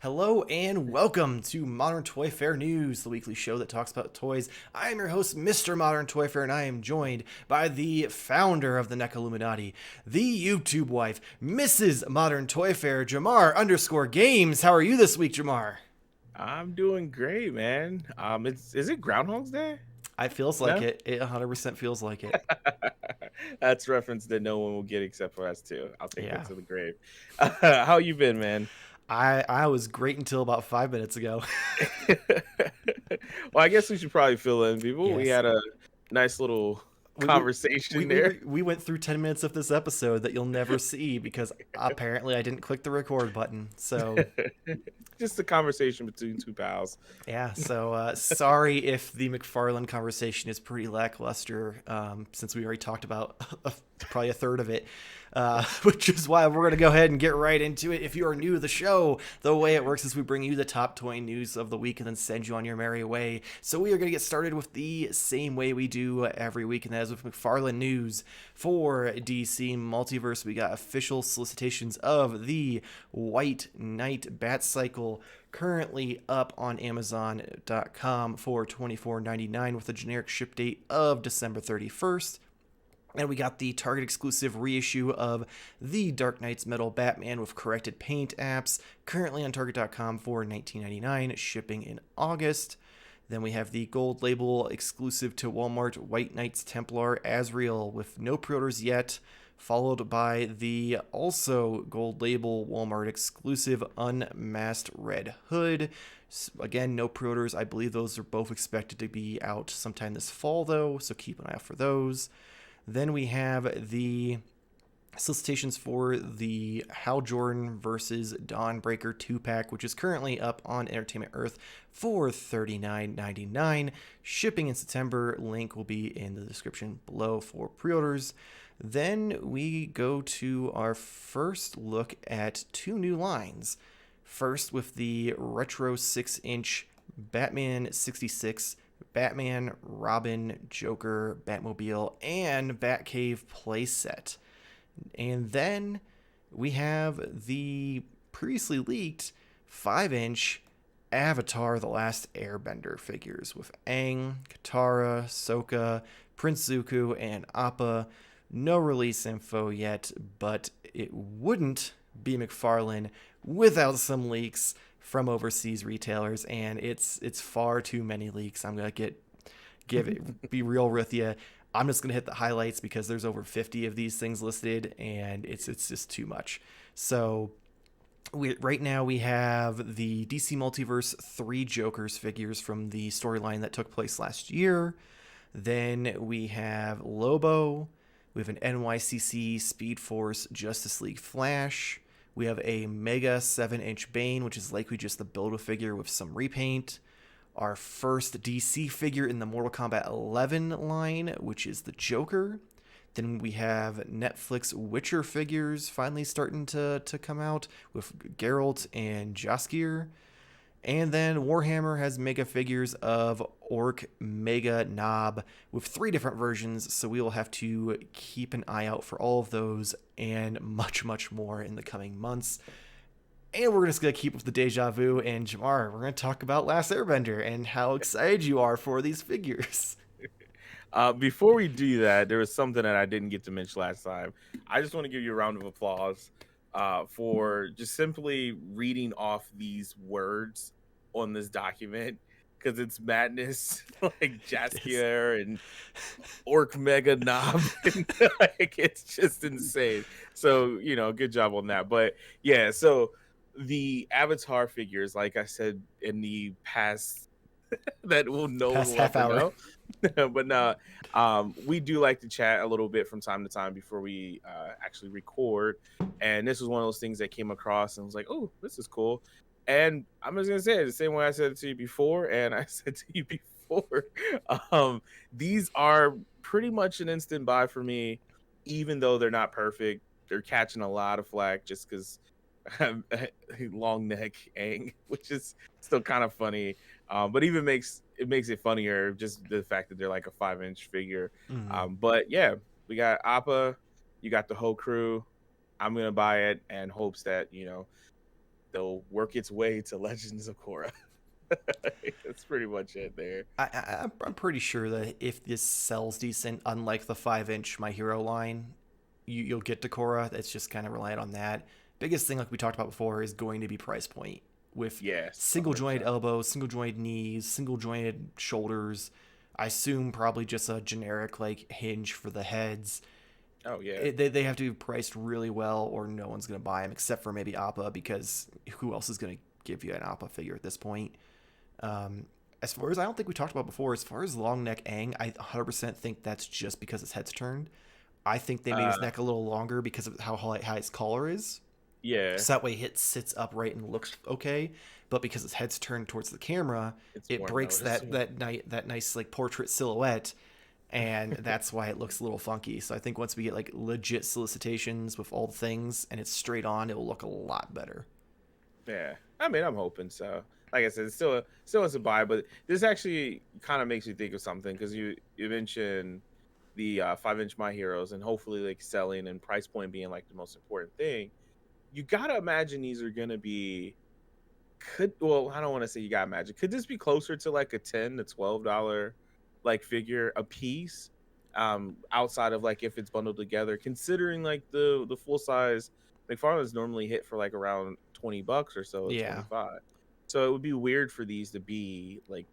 Hello and welcome to Modern Toy Fair News, the weekly show that talks about toys. I am your host, Mr. Modern Toy Fair, and I am joined by the founder of the NEC Illuminati, the YouTube wife, Mrs. Modern Toy Fair, Jamar_Games. How are you this week, Jamar? I'm doing great, man. Is it Groundhog's Day? It feels like No, it. It 100% feels like it. that's reference that no one will get except for us too. I'll take that Yeah. to the grave. How you been, man? I was great until about 5 minutes ago. Well, I guess we should probably fill in people. We Yes. had a nice little we, we, conversation there. we went through 10 minutes of this episode that you'll never see because apparently I didn't click the record button. So, Just a conversation between two pals. yeah. So, sorry if the Mcfarlane conversation is pretty lackluster, since we already talked about probably a third of it. Which is why we're going to go ahead and get right into it. If you are new to the show, the way it works is we bring you the top toy news of the week and then send you on your merry way. So we are going to get started with the same way we do every week, and that is with McFarlane news. For DC Multiverse, we got official solicitations of the White Knight Bat Cycle, currently up on Amazon.com for $24.99 with a generic ship date of December 31st. And we got the Target exclusive reissue of the Dark Knight's Metal Batman with corrected paint apps, currently on Target.com for $19.99, shipping in August. Then we have the gold label exclusive to Walmart White Knights Templar Azrael with no pre-orders yet, followed by the also gold label Walmart exclusive Unmasked Red Hood. Again, no pre-orders. I believe those are both expected to be out sometime this fall, though, so keep an eye out for those. Then we have the solicitations for the Hal Jordan versus Dawnbreaker 2-pack, which is currently up on Entertainment Earth for $39.99. Shipping in September. Link will be in the description below for pre-orders. Then we go to our first look at two new lines. First with the Retro 6-inch Batman 66 Batman, Robin, Joker, Batmobile, and Batcave playset. And then we have the previously leaked 5-inch Avatar The Last Airbender figures with Aang, Katara, Sokka, Prince Zuko, and Appa. No release info yet, but it wouldn't be McFarlane without some leaks from overseas retailers, and it's far too many leaks. I'm gonna be real with you. I'm just gonna hit the highlights because there's over 50 of these things listed, and it's just too much. So right now we have the DC Multiverse 3 Jokers figures from the storyline that took place last year. Then we have Lobo. We have an NYCC Speed Force Justice League Flash. We have a Mega 7-inch Bane, which is likely just the Build-A-Figure with some repaint. Our first DC figure in the Mortal Kombat 11 line, which is the Joker. Then we have Netflix Witcher figures finally starting to come out with Geralt and Jaskier. And then Warhammer has mega figures of Orc Mega Knob with 3 different versions, so we will have to keep an eye out for all of those and much, much more in the coming months. And we're just going to keep with the deja vu, and Jamar, we're going to talk about Last Airbender and how excited you are for these figures. Before we do that, there was something that I didn't get to mention last time. I just want to give you a round of applause for just simply reading off these words on this document, because it's madness. Like Jaskier and Orc Mega Knob, and like it's just insane. So good job on that. But yeah, so the Avatar figures, like I said in the past, that no one Past will half ever hour. know. But no, we do like to chat a little bit from time to time before we actually record. And this was one of those things that came across and was like, oh, this is cool. And I'm just gonna say it the same way I said it to you before, and I said to you before. These are pretty much an instant buy for me, even though they're not perfect. They're catching a lot of flack just because long neck Aang, which is still kind of funny. But even makes it funnier just the fact that they're like a 5-inch figure. Mm. But yeah, we got Appa, you got the whole crew. I'm gonna buy it and hopes that they'll work its way to Legends of Korra. That's pretty much it there. I'm pretty sure that if this sells decent, unlike the 5-inch My Hero line, you'll get to Korra. It's just kind of reliant on that. Biggest thing, like we talked about before, is going to be price point. With Yes, single 100%. jointed elbows, single jointed knees, single jointed shoulders. I assume probably just a generic like hinge for the heads. Oh yeah. They have to be priced really well, or no one's going to buy them except for maybe Appa, because who else is going to give you an Appa figure at this point? As far as I don't think we talked about before, as far as long neck Aang, I 100% think that's just because his head's turned. I think they made his neck a little longer because of how high his collar is. Yeah. So that way it sits upright and looks okay. But because his head's turned towards the camera, it breaks that nice like portrait silhouette, and that's why it looks a little funky. So I think once we get like legit solicitations with all the things and it's straight on, it will look a lot better. Yeah. I mean, I'm hoping so. Like I said, it's still has a buy, but this actually kind of makes me think of something, because you mentioned the 5-inch My Heroes, and hopefully like selling and price point being like the most important thing. You gotta imagine these are gonna be I don't want to say you gotta imagine. Could this be closer to like a $10 to $12 like figure a piece? Outside of like if it's bundled together, considering like the full size McFarlane's normally hit for like around $20 or so, Yeah. 25. So it would be weird for these to be like,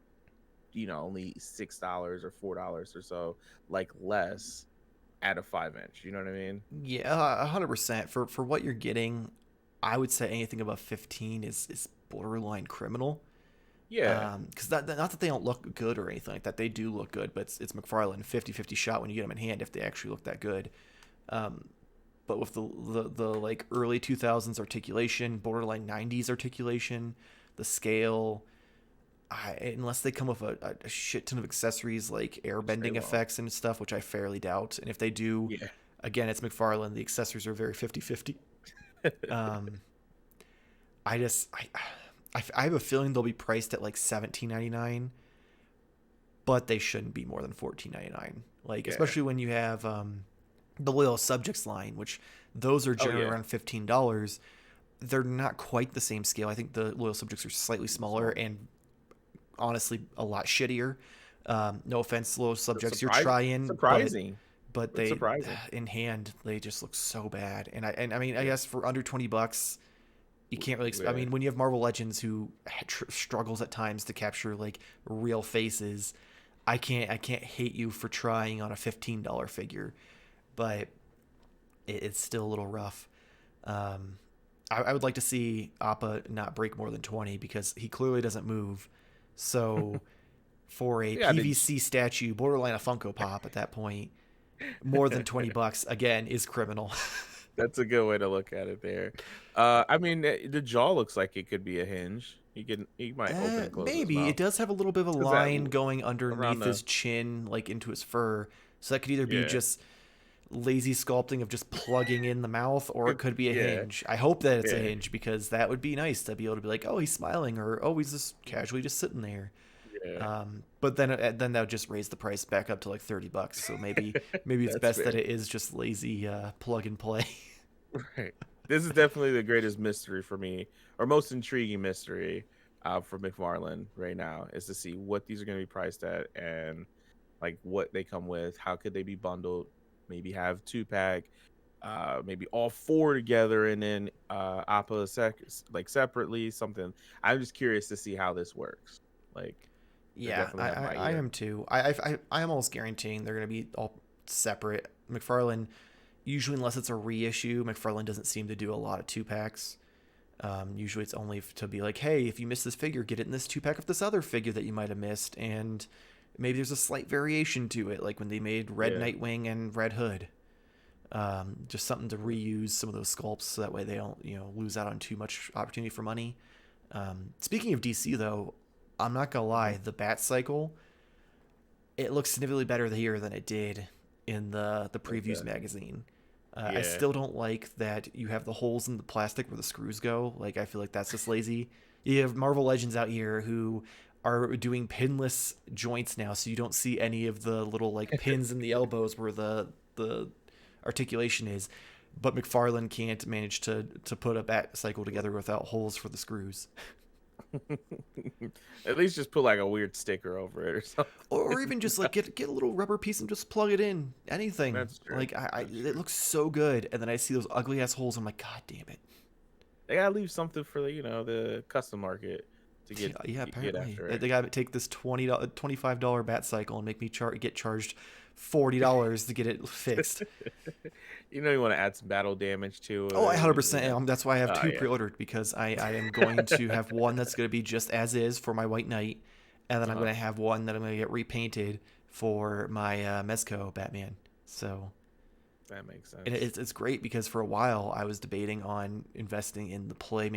only $6 or $4 or so, like less at a 5-inch. You know what I mean? Yeah, 100%. For what you're getting, I would say anything above 15 is borderline criminal. Yeah. Because not that they don't look good or anything like that. They do look good, but it's McFarlane 50-50 shot when you get them in hand if they actually look that good. But with the like early 2000s articulation, borderline 90s articulation, the scale, unless they come with a shit ton of accessories like airbending effects and stuff, which I fairly doubt. And if they do, again, it's McFarlane. The accessories are very 50-50. I have a feeling they'll be priced at like $17.99, but they shouldn't be more than $14.99. Like, especially when you have the Loyal Subjects line, which those are generally around $15. They're not quite the same scale. I think the Loyal Subjects are slightly smaller and honestly a lot shittier. No offense, Loyal Subjects, you're trying, surprising, but they in hand they just look so bad. And I mean, I guess for under $20, you can't really. I mean, when you have Marvel Legends who struggles at times to capture like real faces, I can't hate you for trying on a $15 figure, but it's still a little rough. I would like to see Appa not break more than 20 because he clearly doesn't move. So for a PVC statue, borderline a Funko Pop at that point, more than $20 again is criminal. That's a good way to look at it there. I mean, the jaw looks like it could be a hinge. He might open and close maybe his mouth. It does have a little bit of a line going underneath his chin, like into his fur. So that could either be just lazy sculpting of just plugging in the mouth, or it could be a hinge. I hope that it's a hinge, because that would be nice to be able to be like, oh, he's smiling, or oh, he's just casually just sitting there. But then that would just raise the price back up to like $30. So maybe it's best that it is just lazy plug and play. Right. This is definitely the greatest mystery for me, or most intriguing mystery for McFarlane right now, is to see what these are going to be priced at, and like what they come with. How could they be bundled? Maybe have 2-pack, maybe all 4 together, and then Appa like separately. Something. I'm just curious to see how this works. Like, yeah, I am too. I am almost guaranteeing they're going to be all separate. McFarlane, usually unless it's a reissue, McFarlane doesn't seem to do a lot of 2-packs. Usually it's only to be like, hey, if you missed this figure, get it in this 2-pack of this other figure that you might have missed, and maybe there's a slight variation to it, like when they made Red Nightwing and Red Hood. Just something to reuse some of those sculpts, so that way they don't, lose out on too much opportunity for money. Speaking of DC, though, I'm not gonna lie, the Bat Cycle, it looks significantly better here than it did in the previews magazine. I still don't like that you have the holes in the plastic where the screws go. Like, I feel like that's just lazy. You have Marvel Legends out here who are doing pinless joints now, so you don't see any of the little like pins in the elbows where the articulation is. but McFarlane can't manage to put a bat cycle together without holes for the screws. At least just put like a weird sticker over it or something. Or even just like get a little rubber piece and just plug it in. Anything. That's true. Like That's it true. looks so good, and then I see those ugly ass holes. I'm like, God damn it. They gotta leave something for the the custom market to get Apparently after it. they gotta take this $25 bat cycle and make me get charged $40 to get it fixed. You want to add some battle damage to it. Oh, I 100% am. That's why I have two Yeah. pre-ordered, because I am going to have one that's going to be just as is for my White Knight, and then I'm going to have one that I'm going to get repainted for my Mezco Batman. So that makes sense. and it's great, because for a while I was debating on investing in the Play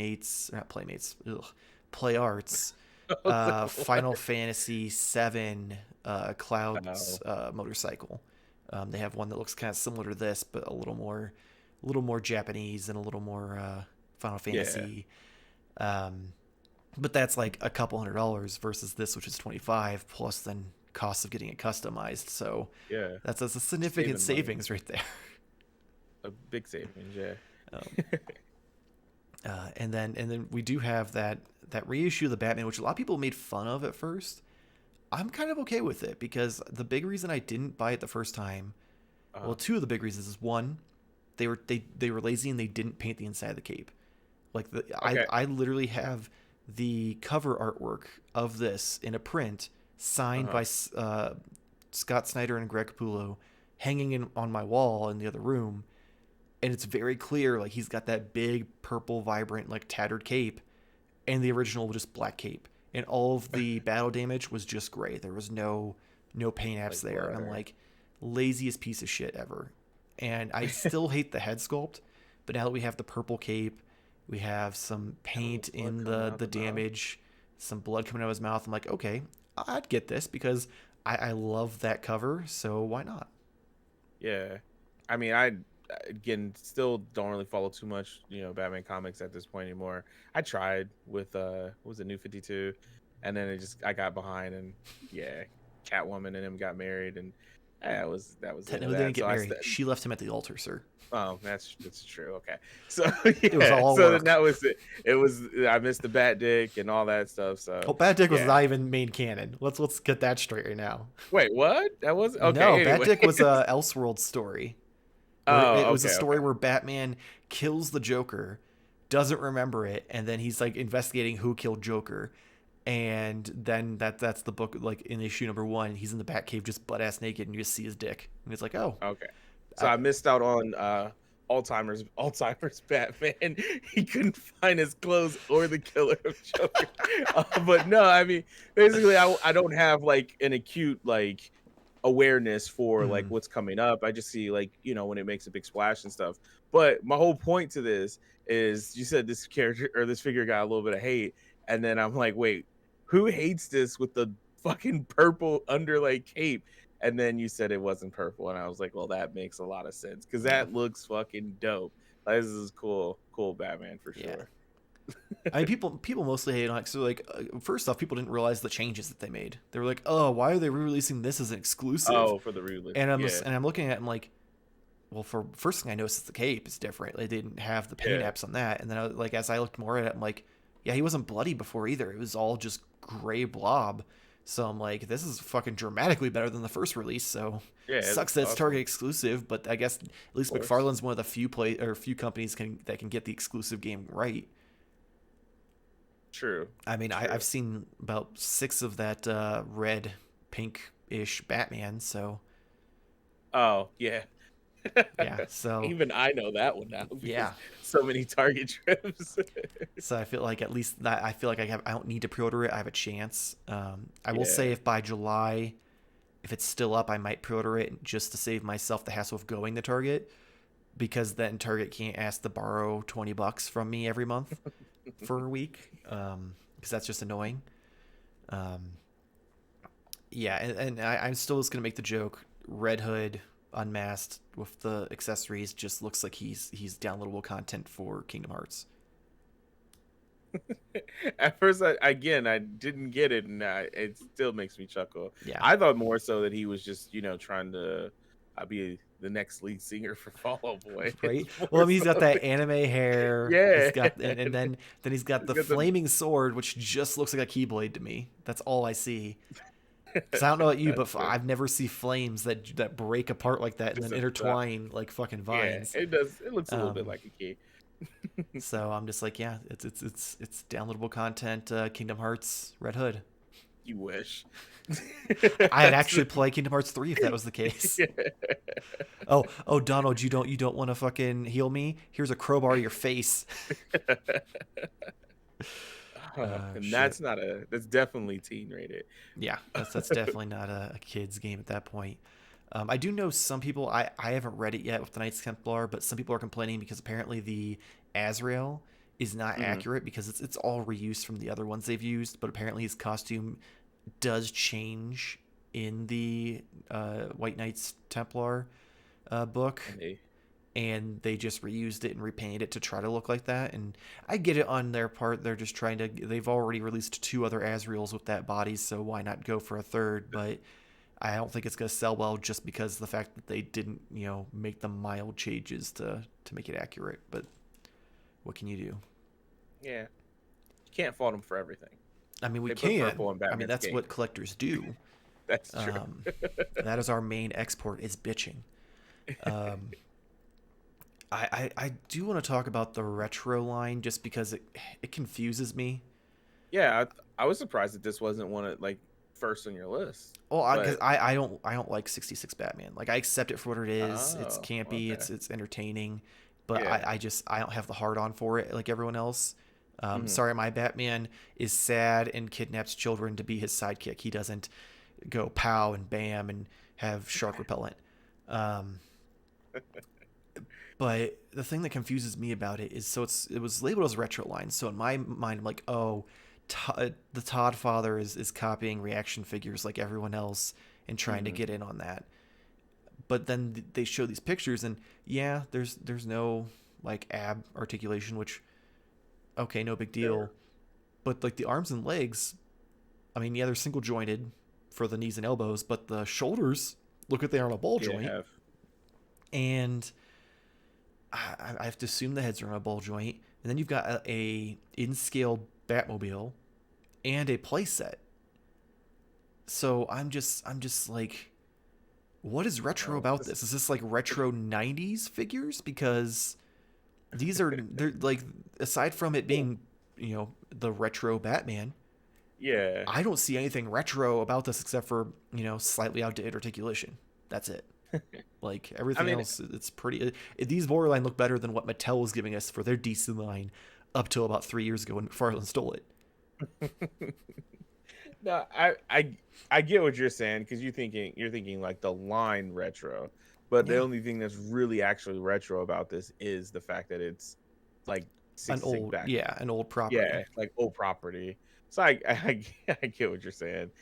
Arts Final Fantasy VII Clouds motorcycle. They have one that looks kind of similar to this, but a little more Japanese and a little more Final Fantasy. Yeah. But that's like a couple $100 versus this, which is $25 plus then costs of getting it customized. So yeah, that's a significant savings right there. A big savings, yeah. And then we do have that reissue of the Batman, which a lot of people made fun of at first. I'm kind of okay with it, because the big reason I didn't buy it the first time, well, two of the big reasons is, one, they were lazy and they didn't paint the inside of the cape. Like I literally have the cover artwork of this in a print signed by Scott Snyder and Greg Capullo hanging on my wall in the other room, and it's very clear, like, he's got that big purple vibrant like tattered cape, and the original was just black cape. And all of the battle damage was just gray. There was no paint apps there. And I'm like, laziest piece of shit ever. And I still hate the head sculpt, but now that we have the purple cape, we have some paint in the damage, some blood coming out of his mouth. I'm like, okay, I'd get this, because I love that cover, so why not? Yeah. I mean, I still don't really follow too much, Batman comics at this point anymore. I tried with what was it, New 52, and then I got behind, and yeah, Catwoman and him got married, and that was Technically, they didn't get married. She left him at the altar, sir. Oh, that's true. Okay, so yeah, it was all so work. Then that was it. It was, I missed the Bat Dick and all that stuff. So Bat Dick was not even main canon. Let's get that straight right now. Wait, what? That was okay. No, anyway. Bat Dick was a Elseworld story. It was a story where Batman kills the Joker, doesn't remember it, and then he's like investigating who killed Joker, and then that's the book. Like in issue number 1, he's in the Batcave just butt ass naked, and you just see his dick, and it's like, oh, okay. So I missed out on Alzheimer's Batman. He couldn't find his clothes or the killer of Joker. But no, I mean, basically, I don't have like an acute like awareness for like what's coming up. I just see like, when it makes a big splash and stuff. But my whole point to this is, you said this character or this figure got a little bit of hate, and then I'm like, wait, who hates this with the fucking purple underlay cape? And then you said it wasn't purple, and I was like, well, that makes a lot of sense, because that looks fucking dope. Like, this is cool Batman for sure. Yeah. I mean, people mostly hate on it. So like, first off, people didn't realize the changes that they made. They were like, oh, why are they re-releasing this as an exclusive? Oh, for the re-release. And I'm looking at it, I'm like, well, first thing I noticed is the cape is different. They didn't have the paint apps on that. And then as I looked more at it, I'm like, yeah, he wasn't bloody before either. It was all just gray blob. So I'm like, this is fucking dramatically better than the first release. So it sucks that it's Target exclusive, but I guess at least McFarlane's one of the few companies that can get the exclusive game right. True. I mean, true. I've seen about 6 of that red, pink-ish Batman. So. Oh yeah. Yeah. So even I know that one now. Yeah. So many Target trips. So I feel like at least that I don't need to pre-order it. I have a chance. I will say, if by July, if it's still up, I might pre-order it just to save myself the hassle of going to Target, because then Target can't ask to borrow $20 from me every month for a week, because that's just annoying. Yeah, and I'm still just gonna make the joke. Red Hood unmasked with the accessories just looks like he's downloadable content for Kingdom Hearts. At first, I didn't get it, and it still makes me chuckle. Yeah, I thought more so that he was just trying to be the next lead singer for Fall Out Boy. Right. Well, I mean, he's got that anime hair. Yeah. He's got, and then he's got the got the- flaming sword, which just looks like a Keyblade to me. That's all I see. Because I don't know about you, but I've never seen flames that break apart like that and then intertwine like fucking vines. Yeah, it does. It looks a little bit like a key. So I'm just like, yeah, it's downloadable content. Kingdom Hearts Red Hood. You wish. I'd actually play Kingdom Hearts 3 if that was the case. Yeah. Oh, Donald, you don't want to fucking heal me? Here's a crowbar to your face. And that's definitely teen rated. Yeah, that's definitely not a kid's game at that point. I do know some people, I haven't read it yet with the Knights Templar, but some people are complaining because apparently the Azrael is not accurate because it's all reused from the other ones they've used, but apparently his costume does change in the White Knights Templar book. And they just reused it and repainted it to try to look like that. And I get it on their part. They're just trying to... They've already released 2 other Azraels with that body, so why not go for a third? But I don't think it's going to sell well just because of the fact that they didn't, make the mild changes to make it accurate. But what can you do? Yeah. You can't fault them for everything. I mean, we can't. I mean, that's what collectors do. That's true. That is our main export, is bitching. I do want to talk about the retro line just because it confuses me. Yeah, I was surprised that this wasn't one of first on your list. Well, because I don't like 66 Batman. Like, I accept it for what it is. It's campy. Okay. It's entertaining, but yeah. I don't have the heart on for it like everyone else. Sorry, my Batman is sad and kidnaps children to be his sidekick. He doesn't go pow and bam and have shark repellent. But the thing that confuses me about it is, so it was labeled as retro line. So in my mind, I'm like, oh, the Todd father is copying reaction figures like everyone else and trying to get in on that. But then they show these pictures, and yeah, there's no ab articulation, which, okay, no big deal. Sure. But the arms and legs, I mean, yeah, they're single jointed for the knees and elbows, but the shoulders look like they are on a ball joint. And I have to assume the heads are on a ball joint, and then you've got a in-scale Batmobile and a playset. So I'm just like, what is retro about this? Is this like retro 90s figures? Because they're like, aside from it being, the retro Batman, yeah, I don't see anything retro about this except for, slightly outdated articulation. That's it. Like, everything else, it's pretty... These borderline look better than what Mattel was giving us for their DC line up till about 3 years ago when McFarlane stole it. No, I get what you're saying, because you're thinking like the line retro, but the only thing that's really actually retro about this is the fact that it's like an old property. Yeah, like old property. So I get what you're saying.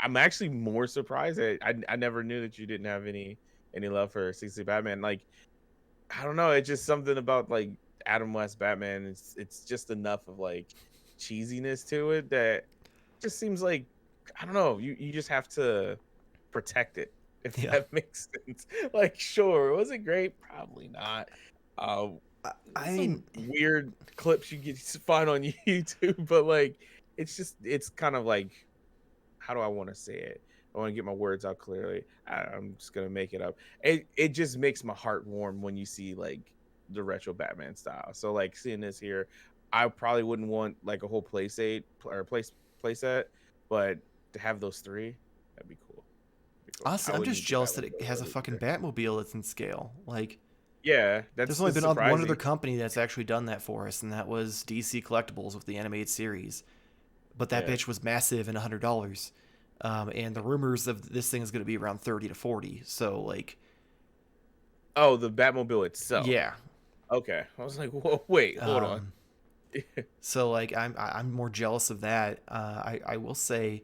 I'm actually more surprised that I never knew that you didn't have any love for 60 Batman. Like, I don't know, it's just something about like Adam West Batman. It's just enough of like cheesiness to it that just seems like, I don't know, you just have to protect it, if that makes sense. Like, sure, was it great? Probably not. I mean, weird clips you get to find on YouTube, but like, it's kind of like, how do I want to say it? I want to get my words out clearly. I'm just gonna make it up. It just makes my heart warm when you see like the retro Batman style. So like, seeing this here, I probably wouldn't want like a whole playset, but to have those 3, that'd be cool. Honestly, I'm just jealous that it has a fucking Batmobile that's in scale. Like, yeah, there's only been one other company that's actually done that for us, and that was DC Collectibles with the animated series. But that bitch was massive and $100. And the rumors of this thing is going to be around 30 to 40. So like, oh, the Batmobile itself. Yeah. Okay. I was like, whoa, wait, hold on. So like, I'm more jealous of that. I will say,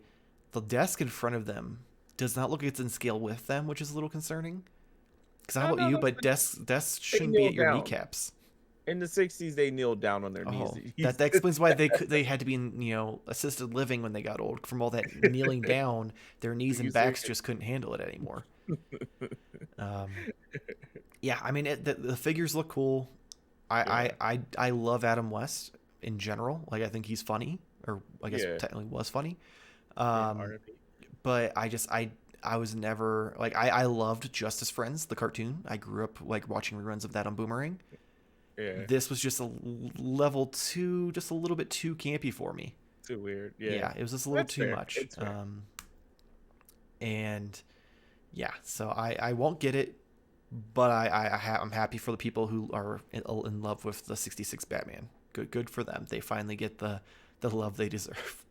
the desk in front of them does not look like it's in scale with them, which is a little concerning. Because I don't know about you, but desks shouldn't be at your kneecaps. In the 60s, they kneeled down on their knees. That explains why they had to be in assisted living when they got old. From all that kneeling down, their knees and backs just couldn't handle it anymore. Yeah, I mean, the figures look cool. I love Adam West in general. Like, I think he's funny, or I guess Yeah. technically was funny. Yeah. Um, R.I.P. but I was never like I loved Justice Friends, the cartoon. I grew up like watching reruns of that on Boomerang. Yeah. This was just a level two, just a little bit too campy for me. Too weird. Yeah. Yeah, it was just a little That's too fair. much. It's fair. And yeah, so I won't get it, but I'm happy for the people who are in love with the 66 Batman. Good for them. They finally get the love they deserve.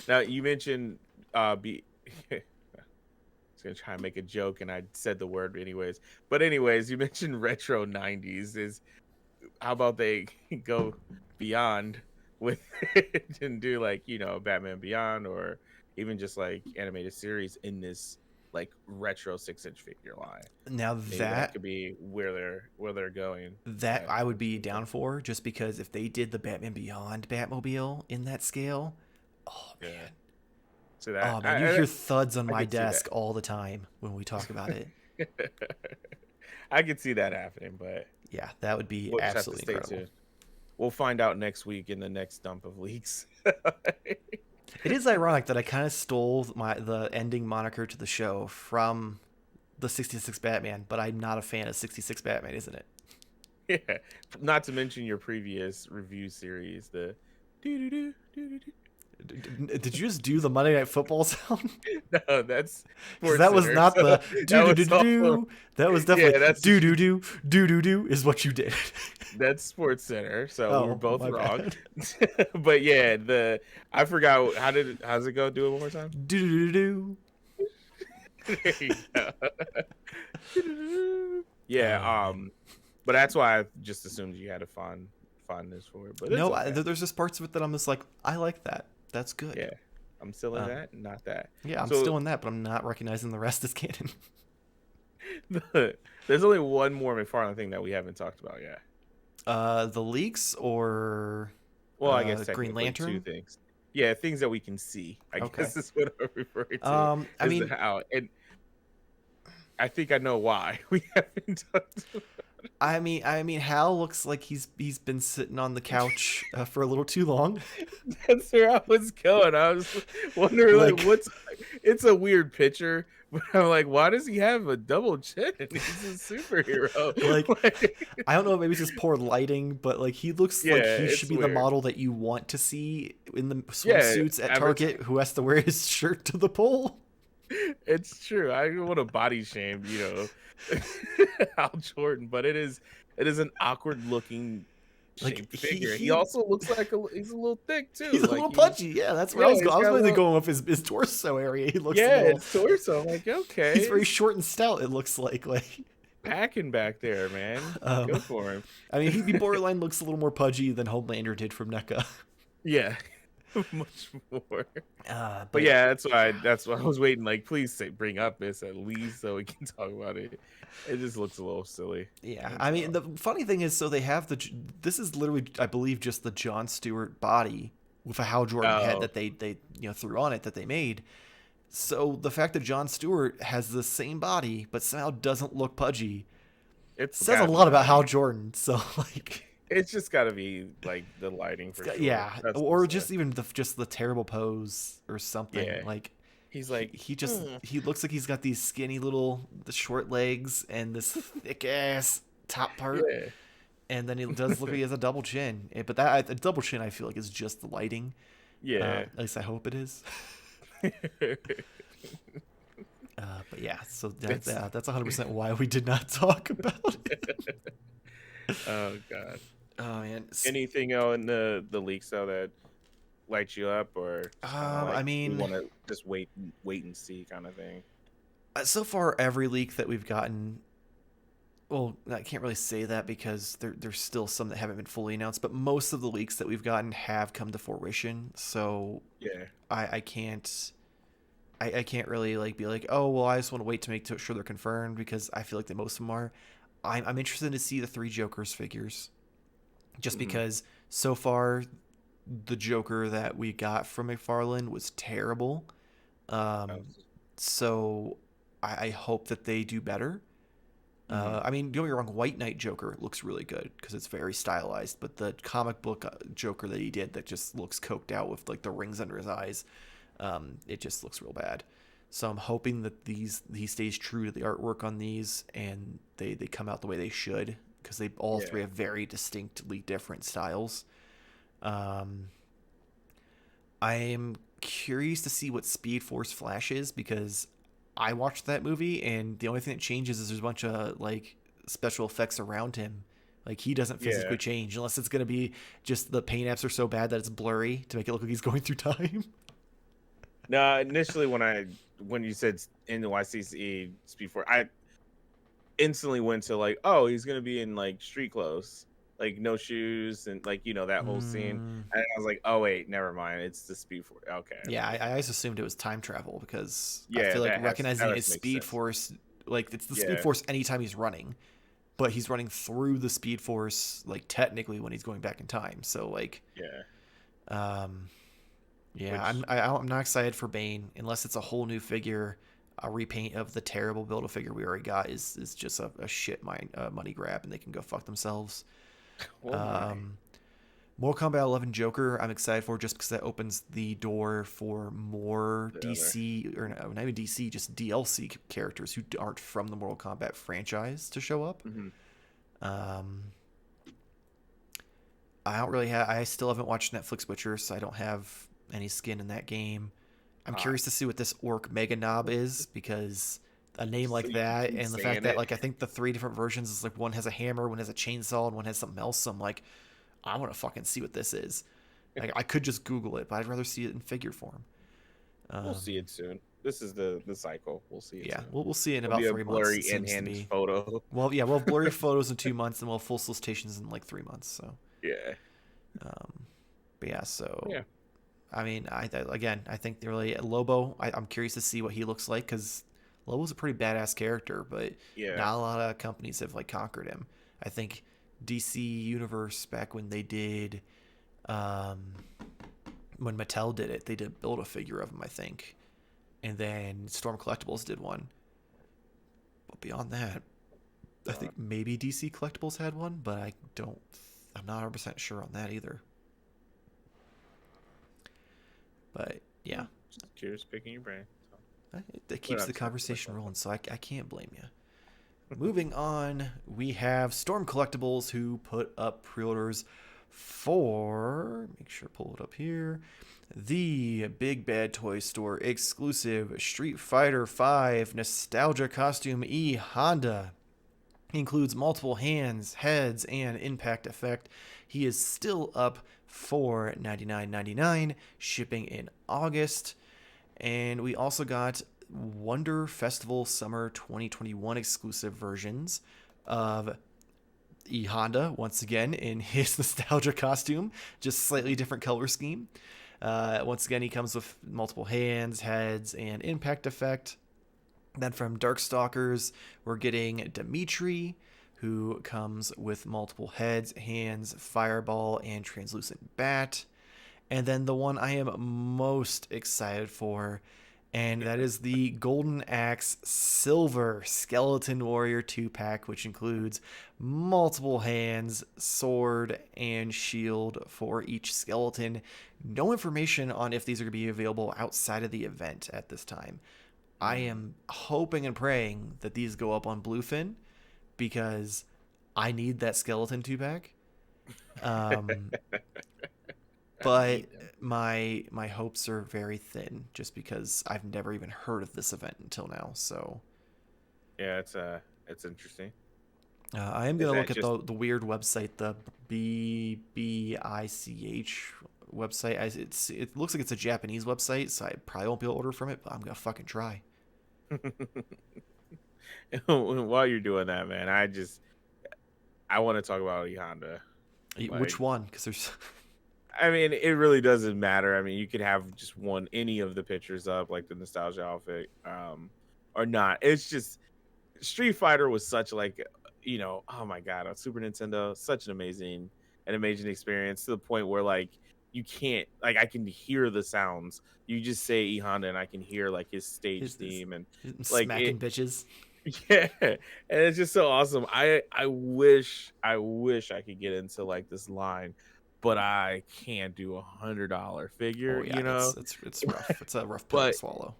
Now you mentioned be I was gonna try and make a joke and I said the word anyways. But anyways, you mentioned retro 90s. Is how about they go beyond with it and do like, Batman Beyond, or even just like animated series in this like retro 6-inch figure line. Now Maybe that could be where they're going. that I would be down for, just because if they did the Batman Beyond Batmobile in that scale, oh man. Yeah. So that, Oh man, you hear thuds on I my could see desk all the time when we talk about it. I could see that happening, but Yeah, that would be we'll just have to absolutely stay incredible. tuned. We'll find out next week in the next dump of leaks. It is ironic that I kind of stole the ending moniker to the show from the 66 Batman, but I'm not a fan of 66 Batman, isn't it? Yeah. Not to mention your previous review series, the doo-doo-doo, doo-doo-doo. Did you just do the Monday Night Football sound? No, that's Because that was SportsCenter, not so the do do do also- do. That was definitely that's- do do do do do do is what you did. That's SportsCenter, so Oh, we were both my wrong. bad. But yeah, I forgot how's it go? Do it one more time. Do do do do. There you go. Yeah, but that's why I just assumed you had a fondness for it. But it's No, okay. there's just parts of it that I'm just like, I like that. That's good. Yeah, I'm still in that, not that. Yeah, I'm So- still in that, but I'm not recognizing the rest as canon. There's only one more McFarlane thing that we haven't talked about yet. The leaks or Well, I guess Green technically Lantern? two things. Yeah, things that we can see. I Okay. guess is what I'm referring to. I is mean, how, and I think I know why we haven't talked about. I mean, Hal looks like he's been sitting on the couch for a little too long. That's where I was going. I was wondering, like, Like- it's a weird picture, but I'm like, why does he have a double chin? He's a superhero. Like, I don't know, maybe it's just poor lighting, but like he looks like Yeah, he it's should be the weird. model that you want to see in the Yeah, swimsuits at Target, who has to wear his shirt to the pole. It's true. I don't want to body shame, Al Jordan, but it is an awkward looking Like, shaped he- figure. He, he- also looks like he's a little thick too. He's a Like, little pudgy. Yeah, that's where I was yeah, going. I was he's got a mainly little- going with his torso area. He looks Yeah, a little. it's torso. I'm like, okay, He's very short and stout. It looks like packing back there, man. Good for him. I mean, he borderline looks a little more pudgy than Homelander did from NECA. Yeah, much more. But But yeah, that's why I was waiting. Like, please bring up this at least so we can talk about it. It just looks a little silly. yeah. I mean, the funny thing is, so they have this is literally, I believe, just the Jon Stewart body with a Hal Jordan head that they threw on it that they made. So the fact that Jon Stewart has the same body but somehow doesn't look pudgy It's says a gotta be lot about lighting. Hal Jordan. So like, It's just got to be like the lighting for sure. yeah, That's or what's just there. even the terrible pose or something. Yeah. Like He's like he looks like he's got these skinny the short legs and this thick ass top part. yeah. And then he does look like he has a double chin. But that a double chin, I feel like, is just the lighting. Yeah. At least I hope it is. But yeah, so that's 100% why we did not talk about it. Oh god. Oh man. Anything in the leaks though that lights you up, or I mean, want to just wait and see kind of thing? So far every leak that we've gotten, well, I can't really say that because there's still some that haven't been fully announced, but most of the leaks that we've gotten have come to fruition. So Yeah. I can't really like be like, oh well, I just want to wait to make sure they're confirmed, because I feel like that most of them are. I'm interested to see the 3 Jokers figures, just because so far the Joker that we got from McFarlane was terrible. So I hope that they do better. Hmm. I mean, don't get me wrong, White Knight Joker looks really good because it's very stylized, but the comic book Joker that he did that just looks coked out with like the rings under his eyes, it just looks real bad. So I'm hoping that he stays true to the artwork on these and they come out the way they should because they all three Yeah. have very distinctly different styles. Um, I am curious to see what Speed Force Flash is because I watched that movie and the only thing that changes is there's a bunch of like special effects around him. Like he doesn't Yeah. physically change unless it's gonna be just the paint apps are so bad that it's blurry to make it look like he's going through time. No, initially when you said NYCC Speed Force, I instantly went to like, oh, he's gonna be in like street clothes, like no shoes and like that whole scene. Mm, And I was like, oh wait, never mind. It's the Speed Force. Okay, yeah, okay. I always assumed it was time travel because I Yeah, feel like that recognizing it has as to make Speed sense. Force, like it's the Speed Yeah, Force anytime he's running, but he's running through the Speed Force like technically when he's going back in time. So like, yeah. um, yeah, Which I'm not excited for Bane unless it's a whole new figure. A repaint of the terrible build a figure we already got is just a shit money grab, and they can go fuck themselves. oh my. Um, Mortal Kombat 11 Joker, I'm excited for just because that opens the door for more The other. DC or no, not even DC, just DLC characters who aren't from the Mortal Kombat franchise to show up. Hmm. Um, I don't really have. I still haven't watched Netflix Witcher, so I don't have any skin in that game. I'm Ah, curious to see what this orc Mega Knob is because a name so like you can that keep and the fact saying that it. like I think the three different versions is like one has a hammer, one has a chainsaw, and one has something else. So I'm like, I want to fucking see what this is. Like I could just Google it, but I'd rather see it in figure form. We'll Um, see it soon. This is the cycle. We'll see it yeah, soon. we'll see it in It'll about be a 3 months. It blurry seems to in-hand be. photo. Well, yeah, we'll have blurry photos in 2 months, and we'll have full solicitations in like 3 months. So, Yeah. um, but yeah, so Yeah. I mean, again, I think really Lobo. I'm curious to see what he looks like because Lobo's a pretty badass character, but Yeah. not a lot of companies have like conquered him. I think DC Universe back when they did, um, when Mattel did it, they did build a figure of him, I think, and then Storm Collectibles did one. But beyond that, I Uh, think maybe DC Collectibles had one, but I don't. I'm not 100% sure on that either. But yeah, just curious, picking your brain. So, it we're keeps not the talking about conversation that. rolling, so I can't blame you. Moving on, we have Storm Collectibles who put up pre-orders for, make sure I pull it up here, the Big Bad Toy Store exclusive Street Fighter V Nostalgia Costume E Honda. He includes multiple hands, heads, and impact effect. He is still up for $99.99, shipping in August. And we also got Wonder Festival Summer 2021 exclusive versions of E Honda once again in his nostalgia costume, just slightly different color scheme. Once again, he comes with multiple hands, heads, and impact effect. Then from Darkstalkers, we're getting Dimitri, who comes with multiple heads, hands, fireball, and translucent bat. And then the one I am most excited for, and that is the Golden Axe Silver Skeleton Warrior 2-pack, which includes multiple hands, sword, and shield for each skeleton. No information on if these are going to be available outside of the event at this time. I Mm. am hoping and praying that these go up on Bluefin because I need that skeleton 2-pack. Um, I but need them. my hopes are very thin just because I've never even heard of this event until now. So Yeah, it's interesting. I am Is gonna that look at just the weird website, the BBICH website. It looks like it's a Japanese website, so I probably won't be able to order from it. But I'm gonna fucking try. while you're doing that, man? I want to talk about E Honda. Which Like, one? Because there's I mean, it really doesn't matter. I mean, you could have just any of the pictures up, like the nostalgia outfit, or not. It's just Street Fighter was such like, oh my god, on Super Nintendo, such an amazing experience to the point where like you can't, like, I can hear the sounds. You just say E Honda and I can hear like his stage His theme and like smacking bitches. yeah, and it's just so awesome. I wish I could get into like this line, but I can't do $100 Oh figure, yeah, you know. it's rough. It's a rough pill to But swallow.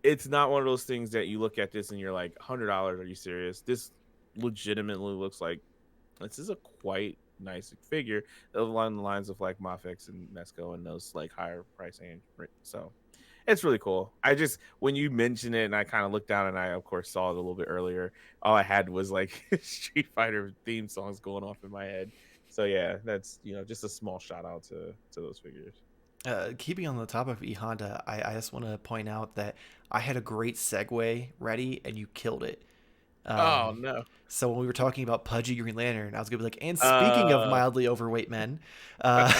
it's not one of those things that you look at this and you're like, $100? Are you serious? This legitimately looks like this is a quite nice figure along the lines of like Mafex and Mezco and those like higher price range. So it's really cool. I just, when you mentioned it and I kind of looked down and I of course saw it a little bit earlier, all I had was like Street Fighter theme songs going off in my head. So yeah, that's, you know, just a small shout out to those figures. Keeping on the topic of E Honda, I just want to point out that I had a great segue ready and you killed it. Oh Um, no. so when we were talking about Pudgy Green Lantern, I was gonna be like, and speaking of Uh mildly overweight men, uh,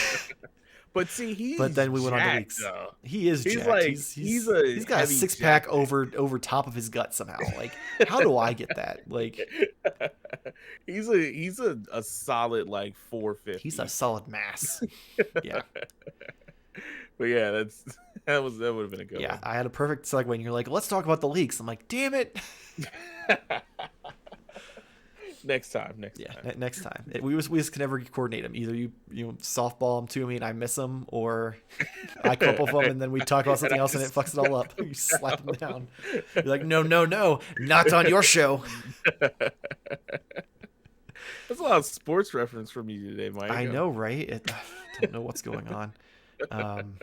but see, but he's then we went on to jacked leaks. though. He is He's jacked. like he's a He's got a heavy 6-pack jacket. over top of his gut somehow. Like, how do I get that? Like, he's a solid like he's a 450. solid mass. Yeah. But yeah, that would have been a good Yeah, one. I had a perfect segue, and you're like, "Let's talk about the leaks." I'm like, "Damn it!" Next time. Yeah, next time we just can never coordinate them. Either you softball them to me and I miss them, or I come up with them and then we talk about And something I else and it just fucks it all up. You slap them down. You're like, "No, no, no, not on your show." That's a lot of sports reference from you today, Mike. I know, right? I don't know what's going on. Um,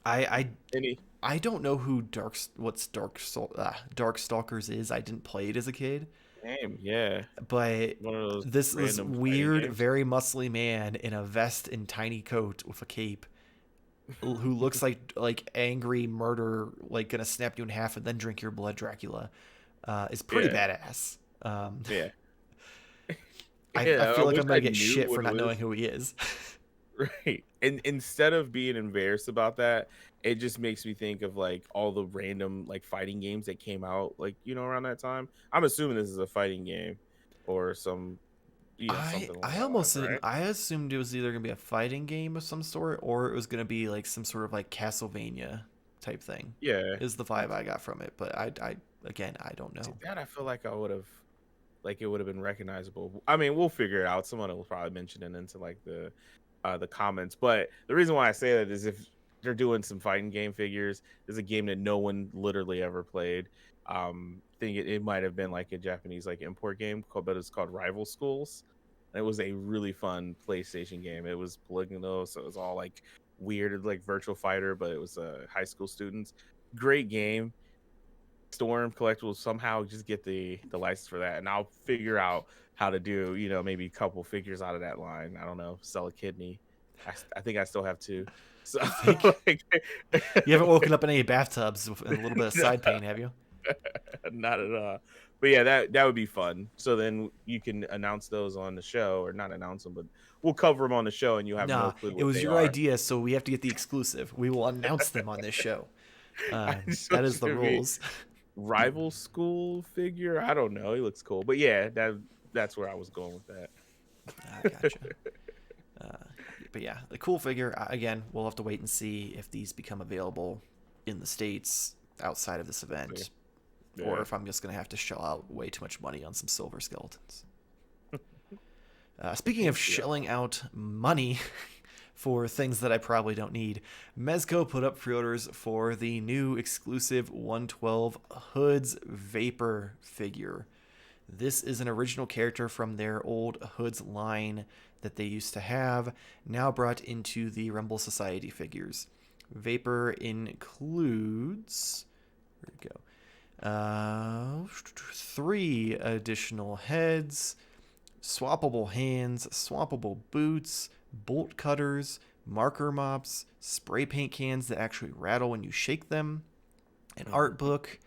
I Any I don't know who Darkstalkers is. I didn't play it as a kid. game, yeah. But One of those this random fighting weird, games. very muscly man in a vest and tiny coat with a cape, who looks like angry murder, like gonna snap you in half and then drink your blood, Dracula, is pretty Yeah, badass. yeah. I Yeah, I feel like wish I'm I gonna get knew shit what for it not knowing was. who he is. Right. And instead of being embarrassed about that, it just makes me think of like all the random like fighting games that came out like, you know, around that time. I'm assuming this is a fighting game or some, you know, something along that lines, right? I assumed it was either gonna be a fighting game of some sort or it was gonna be like some sort of like Castlevania type thing. Yeah. Is the vibe I got from it, but I again I don't See, know. that I feel like I would have like it would have been recognizable. I mean, we'll figure it out. Someone will probably mention it into like the comments. But the reason why I say that is if they're doing some fighting game figures, there's a game that no one literally ever played. Think it might have been like a Japanese like import game called, but it's called Rival Schools. And it was a really fun PlayStation game. It was polygonal, so it was all like weird, like virtual fighter, but it was high school students. Great game. Storm Collectibles somehow just get the license for that, and I'll figure out how to do, you know, maybe a couple figures out of that line. I don't know, sell a kidney. I think I still have two. So You think like, you haven't woken up in any bathtubs with a little bit of no, side pain, have you? not at all. But yeah, that would be fun. So then you can announce those on the show, or not announce them, but we'll cover them on the show, and you have no Nah, clue it what was they your are. idea, so we have to get the exclusive. We will announce them on this show. So That it's is the gonna be rules. rival school figure. I don't know. He looks cool, but yeah, that's where I was going with that. I gotcha. Uh, but yeah, the cool figure. Again, we'll have to wait and see if these become available in the States outside of this event, Yeah. or if I'm just gonna have to shell out way too much money on some silver skeletons. Speaking of shelling out money for things that I probably don't need, Mezco put up pre-orders for the new exclusive 112 Hoodz Vapor figure. This is an original character from their old Hoodz line that they used to have, now brought into the Rumble Society figures. Vapor includes... Where'd it go? 3 additional heads, swappable hands, swappable boots, bolt cutters, marker mops, spray paint cans that actually rattle when you shake them, an art book,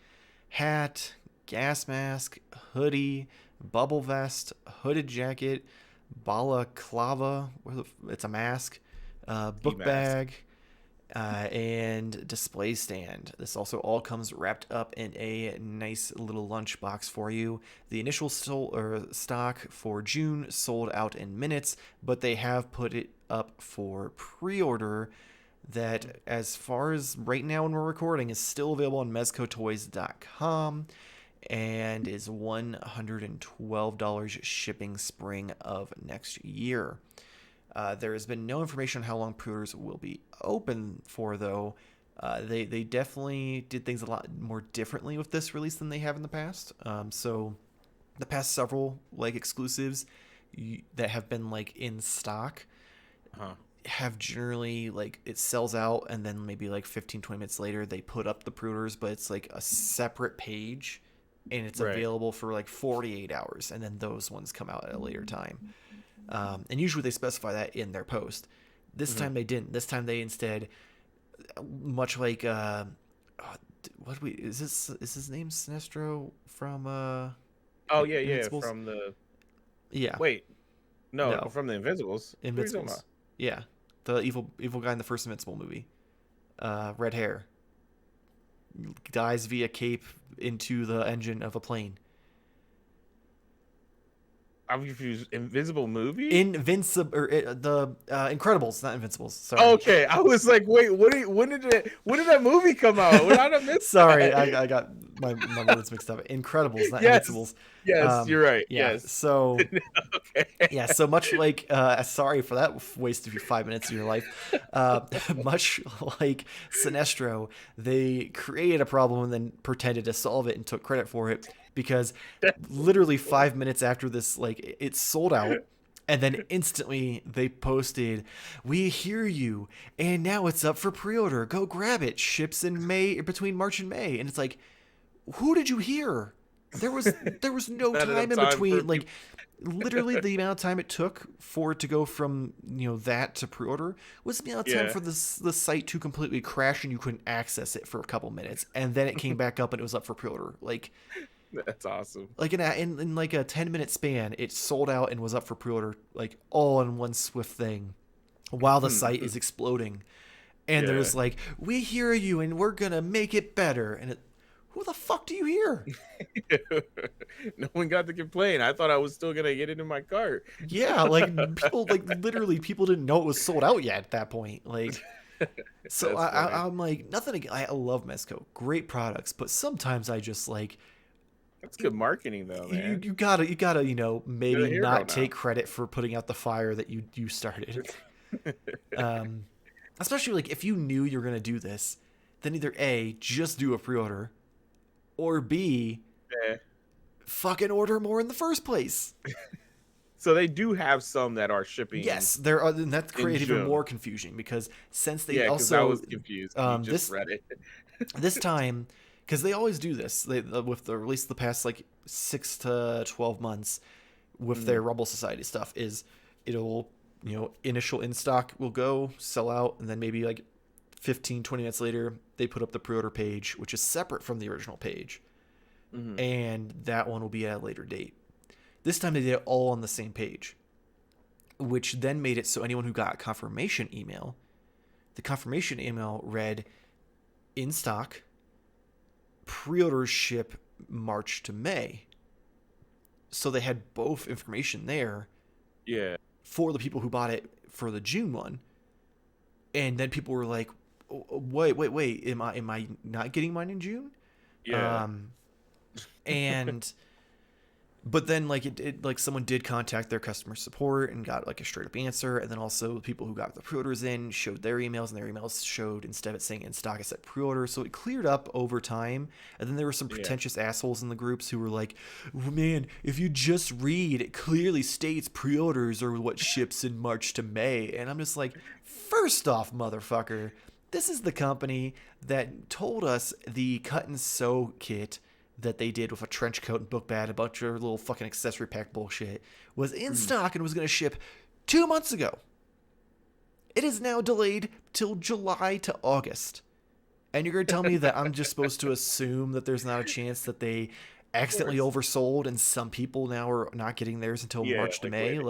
hat, gas mask, hoodie, bubble vest, hooded jacket, balaclava, it's a mask, book mask. bag, and display stand. This also all comes wrapped up in a nice little lunchbox for you. The initial stock for June sold out in minutes, but they have put it up for pre-order that, as far as right now when we're recording, is still available on mezcotoys.com and is $112 shipping spring of next year. There has been no information on how long pre-orders will be open for, though. They definitely did things a lot more differently with this release than they have in the past. So the past several exclusives that have been in stock have generally it sells out, and then maybe 15-20 minutes later they put up the pre-orders, but it's a separate page and it's available for 48 hours, and then those ones come out at a later time. And usually they specify that in their post. This time they didn't. This time they instead, much like is his name Sinestro from from the from the Invincibles. Invincibles. Yeah, the evil guy in the first Invincible movie. Red hair. Dies via cape into the engine of a plane. I'm confused. Invisible movie? The Incredibles, not Invincibles. Sorry. Okay, I was like, wait, when did that movie come out? When did I miss Sorry, that? I got my words mixed up. Incredibles, not Yes. Invincibles. Yes, you're right. Yeah. Yes. So Okay. yeah, so much sorry for that waste of your 5 minutes of your life. Much like Sinestro, they created a problem and then pretended to solve it and took credit for it, because literally 5 minutes after this, it sold out, and then instantly they posted, "We hear you, and now it's up for pre-order. Go grab it. Ships in May, between March and May." And it's like, who did you hear? There was no time in between. Literally the amount of time it took for it to go from that to pre-order was the amount of time for the site to completely crash and you couldn't access it for a couple minutes, and then it came back up and it was up for pre-order. That's awesome. In a 10-minute span, it sold out and was up for pre-order all in one swift thing, while the site is exploding. And there's "We hear you and we're gonna make it better." And who the fuck do you hear? No one got to complain. I thought I was still gonna get it in my cart. Yeah, people literally people didn't know it was sold out yet at that point. So I'm nothing. I love Mezco, great products, but sometimes I just That's good marketing, though, man. You gotta maybe not take credit for putting out the fire that you started. Especially if you knew you were gonna do this, then either A, just do a pre-order, or B, fucking order more in the first place. So they do have some that are shipping. Yes, there are, and that created even more confusion, because since they also I was confused. Just read it. This time, because they always do this, with the release of the past 6 to 12 months with their Rumble Society stuff, is it'll initial in stock will go sell out, and then maybe 15-20 minutes later they put up the pre-order page, which is separate from the original page, and that one will be at a later date. This time they did it all on the same page, which then made it so anyone who got confirmation email, the confirmation email read in stock, pre-orders ship March to May. So they had both information there for the people who bought it for the June one. And then people were like, wait, am I not getting mine in June? Yeah. But then someone did contact their customer support and got a straight up answer, and then also the people who got the pre-orders in showed their emails, and their emails showed, instead of it saying in stock, it said pre-order. So it cleared up over time. And then there were some pretentious assholes in the groups who were like, "Man, if you just read, it clearly states pre-orders are what ships in March to May." And I'm just like, first off, motherfucker, this is the company that told us the cut and sew kit that they did with a trench coat and book bag, a bunch of little fucking accessory pack bullshit, was in stock and was going to ship 2 months ago. It is now delayed till July to August. And you're going to tell me that I'm just supposed to assume that there's not a chance that they accidentally oversold and some people now are not getting theirs until March to May?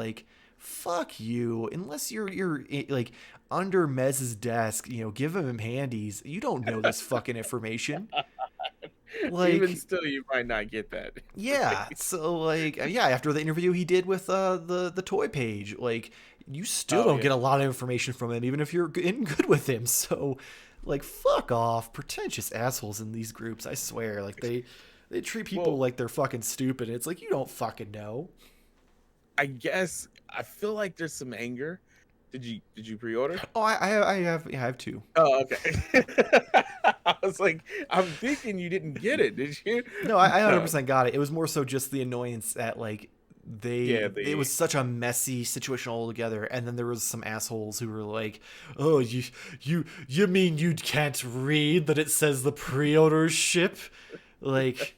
fuck you. Unless you're like under Mez's desk, give him handies. You don't know this fucking information. Even Like, still, you might not get that. yeah. So like, yeah. After the interview he did with the toy page, like, you still Oh don't yeah. get a lot of information from him, even if you're in good with him. So, like, fuck off, pretentious assholes in these groups. I swear, like they treat people Well, like they're fucking stupid. It's like, you don't fucking know. I guess I feel like there's some anger. Did you pre-order? Oh, I have two. Oh, okay. I was like, I'm thinking you didn't get it, did you? No, I No. 100% got it. It was more so just the annoyance that like Yeah, it was such a messy situation altogether, and then there was some assholes who were like, "Oh, you mean you can't read that it says the pre-order ship?" Like,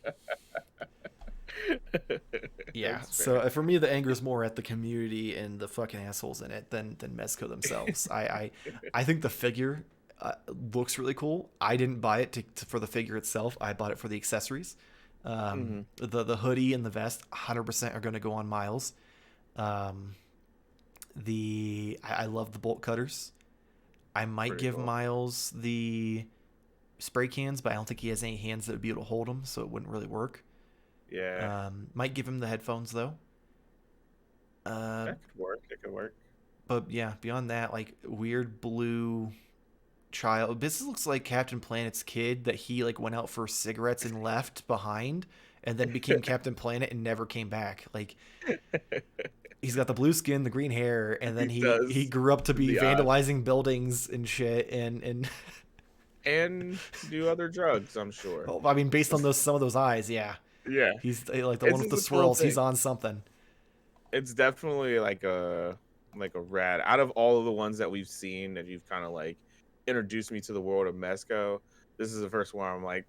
yeah. That's fair. So for me, the anger is more at the community and the fucking assholes in it than Mezco themselves. I think the figure looks really cool. I didn't buy it for the figure itself. I bought it for the accessories. The hoodie and the vest 100% are going to go on Miles. I love the bolt cutters. I might Pretty give cool. Miles the spray cans, but I don't think he has any hands that would be able to hold them, so it wouldn't really work. Yeah, Might give him the headphones though. that could work. It could work. But yeah, beyond that, like, weird blue child. This looks like Captain Planet's kid that he like went out for cigarettes and left behind, and then became Captain Planet and never came back. Like, he's got the blue skin, the green hair, and then He he does grew up to be the odd vandalizing buildings and shit. And and do other drugs, I'm sure. well, I mean, based on some of those eyes, yeah, Yeah, he's like the it's one with just the a cool swirls. He's thing. on something. It's definitely like a rad. Out of all of the ones that we've seen that you've kind of like introduced me to the world of Mezco, this is the first one I'm like,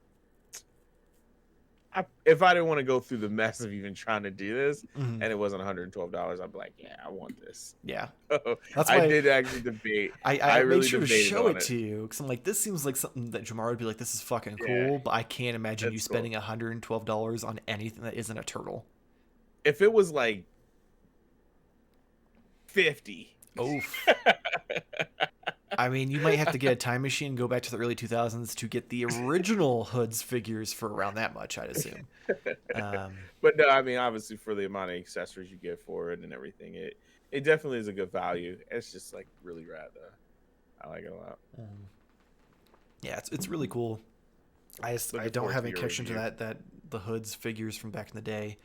if I didn't want to go through the mess of even trying to do this, Mhm. and it wasn't $112, I'd be like, yeah, I want this. Yeah, So that's I why did actually debate. I I made really sure to debated show on it it. to you because I'm like, this seems like something that Jamar would be like, this is fucking Yeah, cool, but I can't imagine you that's cool. spending $112 on anything that isn't a turtle. If it was like 50, Oh, I mean, you might have to get a time machine and go back to the early 2000s to get the original Hoodz figures for around that much, I'd assume. but no, I mean, obviously for the amount of accessories you get for it and everything, it definitely is a good value. It's just like really rad though. I like it a lot. Yeah, it's really cool. I Looking don't forward have to any your connection to review. that the Hoodz figures from back in the day,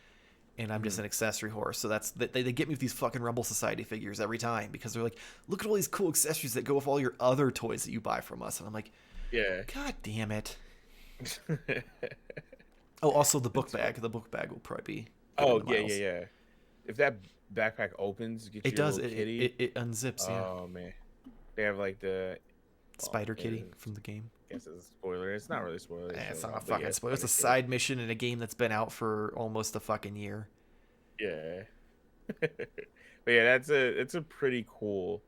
and I'm just Mhm. an accessory whore. So they get me with these fucking Rumble Society figures every time because they're like, look at all these cool accessories that go with all your other toys that you buy from us, and I'm like, Yeah. God damn it. Oh, also the book It's fun. bag. The book bag will probably be going Oh to yeah, yeah, Miles. yeah. If that backpack opens, get It you a does. little kitty. It unzips. Yeah, Oh man, they have like the well, Spider maybe Kitty it's, from the game. I guess it's a spoiler. It's not really a spoiler. They It's showed not a off, but fucking yeah, spoiler. It's a Spider Kitty. side mission in a game that's been out for almost a fucking year. Yeah. But yeah, it's a pretty cool,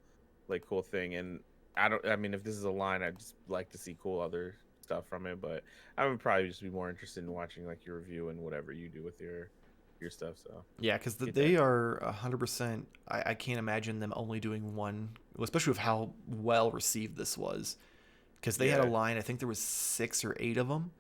like cool thing. And I mean, if this is a line, I'd just like to see cool other stuff from it. But I would probably just be more interested in watching like your review and whatever you do with your stuff. So Yeah, because get they that. are 100%. I can't imagine them only doing one, especially with how well received this was. Because they had a Yeah. line, I think there was 6 or 8 of them,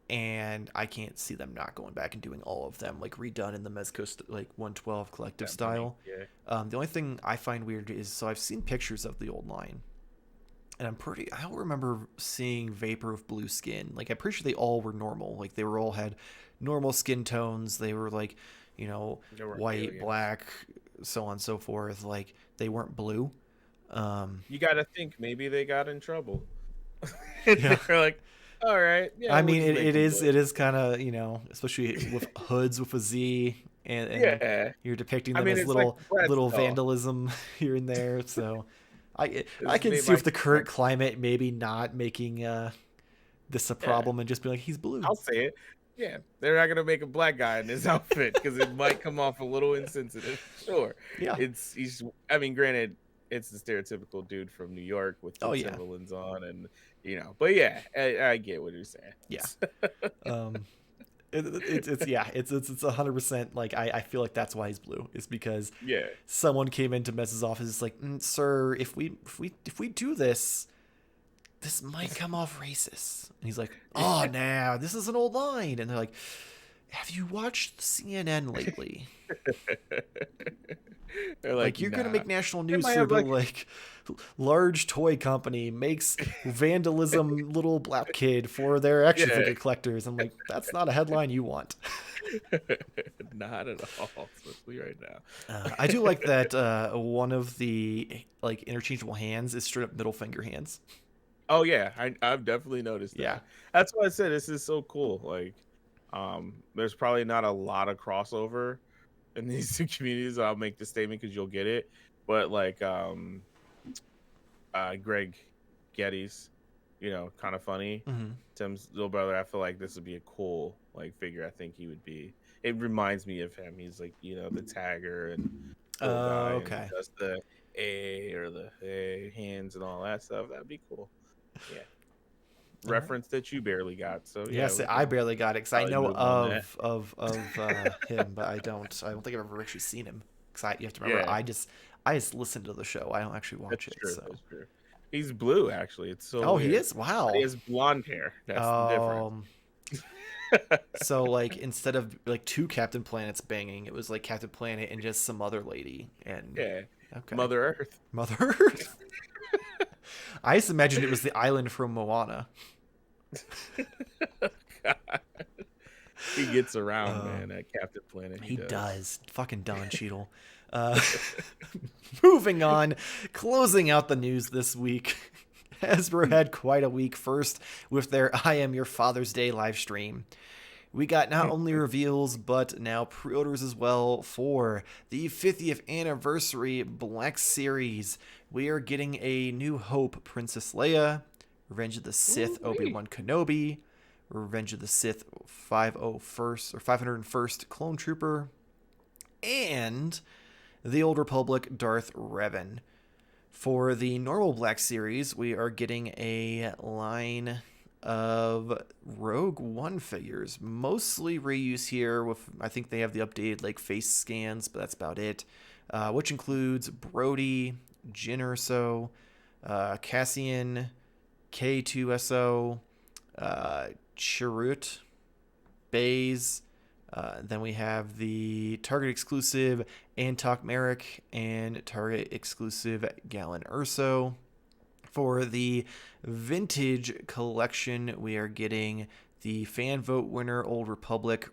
and I can't see them not going back and doing all of them like redone in the Mezco like 112 collective That many. style. Yeah. The only thing I find weird is, so I've seen pictures of the old line, and I don't remember seeing Vapor with blue skin. Like, I'm pretty sure they all were normal. Like, they were all had normal skin tones. They were like, They weren't white, aliens. black, so on and so forth. Like, they weren't blue. You got to think maybe they got in trouble. And Yeah. they're like, all right, yeah, I we'll mean, just make them blue. it is kind of, especially with hoods with a Z, and Yeah. you're depicting I them mean, as it's like Brad's little doll. vandalism here and there. So This I is can made see by with the current climate maybe not making this a yeah. problem and just be like, he's blue. I'll say it. Yeah, they're not gonna make a black guy in this outfit because it might come off a little insensitive. Sure, Yeah. he's. I mean, granted, it's the stereotypical dude from New York with Oh the yeah. Timberlands on, and but yeah, I get what you're saying. Yeah. Um, It's 100% like I feel like that's why he's blue, is because Yeah. someone came into Mez's office. It's like, sir, if we do this, this might come off racist. And he's like, oh, nah, this is an old line. And they're like, have you watched CNN lately? They're Like, you're nah. gonna make national They news, might sir, have, but like, like, large toy company makes vandalism little black kid for their action Yeah. figure collectors. I'm like, that's not a headline you want. Not at all, especially right now. I do like that one of the like interchangeable hands is straight up middle finger hands. Oh yeah, I've definitely noticed that. Yeah. That's why I said this is so cool. Like, there's probably not a lot of crossover in these two communities. I'll make the statement because you'll get it. But like, Greg Getty's, kind of funny. Mm-hmm. Tim's little brother. I feel like this would be a cool like figure. I think he would be. It reminds me of him. He's like, the tagger and little guy Okay. and does the A or the A hands and all that stuff. That'd be cool. Yeah. Reference that you barely got. So yeah, yes, I barely got it because I know move on of him, but I don't think I've ever actually seen him. Because you have to remember, Yeah. I just listen to the show. I don't actually watch it. True. So. That's true. He's blue, actually. It's so. Oh, weird. he is. Wow. He has blonde hair. That's the difference. So like instead of like two Captain Planets banging, it was like Captain Planet and just some other lady. And Yeah. okay. Mother Earth. Mother Earth. I just imagined it was the island from Moana. God. He gets around, man. That Captain Planet. He does. Fucking Don Cheadle. Moving on, closing out the news this week. Hasbro had quite a week first with their I Am Your Father's Day live stream. We got not only reveals, but now pre-orders as well for the 50th anniversary Black Series. We are getting a New Hope Princess Leia, Revenge of the Sith Obi-Wan Kenobi, Revenge of the Sith 501st Clone Trooper, and the Old Republic Darth Revan. For the normal Black Series, we are getting a line of Rogue One figures, mostly reuse here. With I think they have the updated like face scans, but that's about it. Which includes Brody, Jyn Erso, Cassian, K2SO, Chirrut, Baze. Then we have the Target exclusive Antok Merrick and Target exclusive Galen Erso. For the vintage collection, we are getting the fan vote winner Old Republic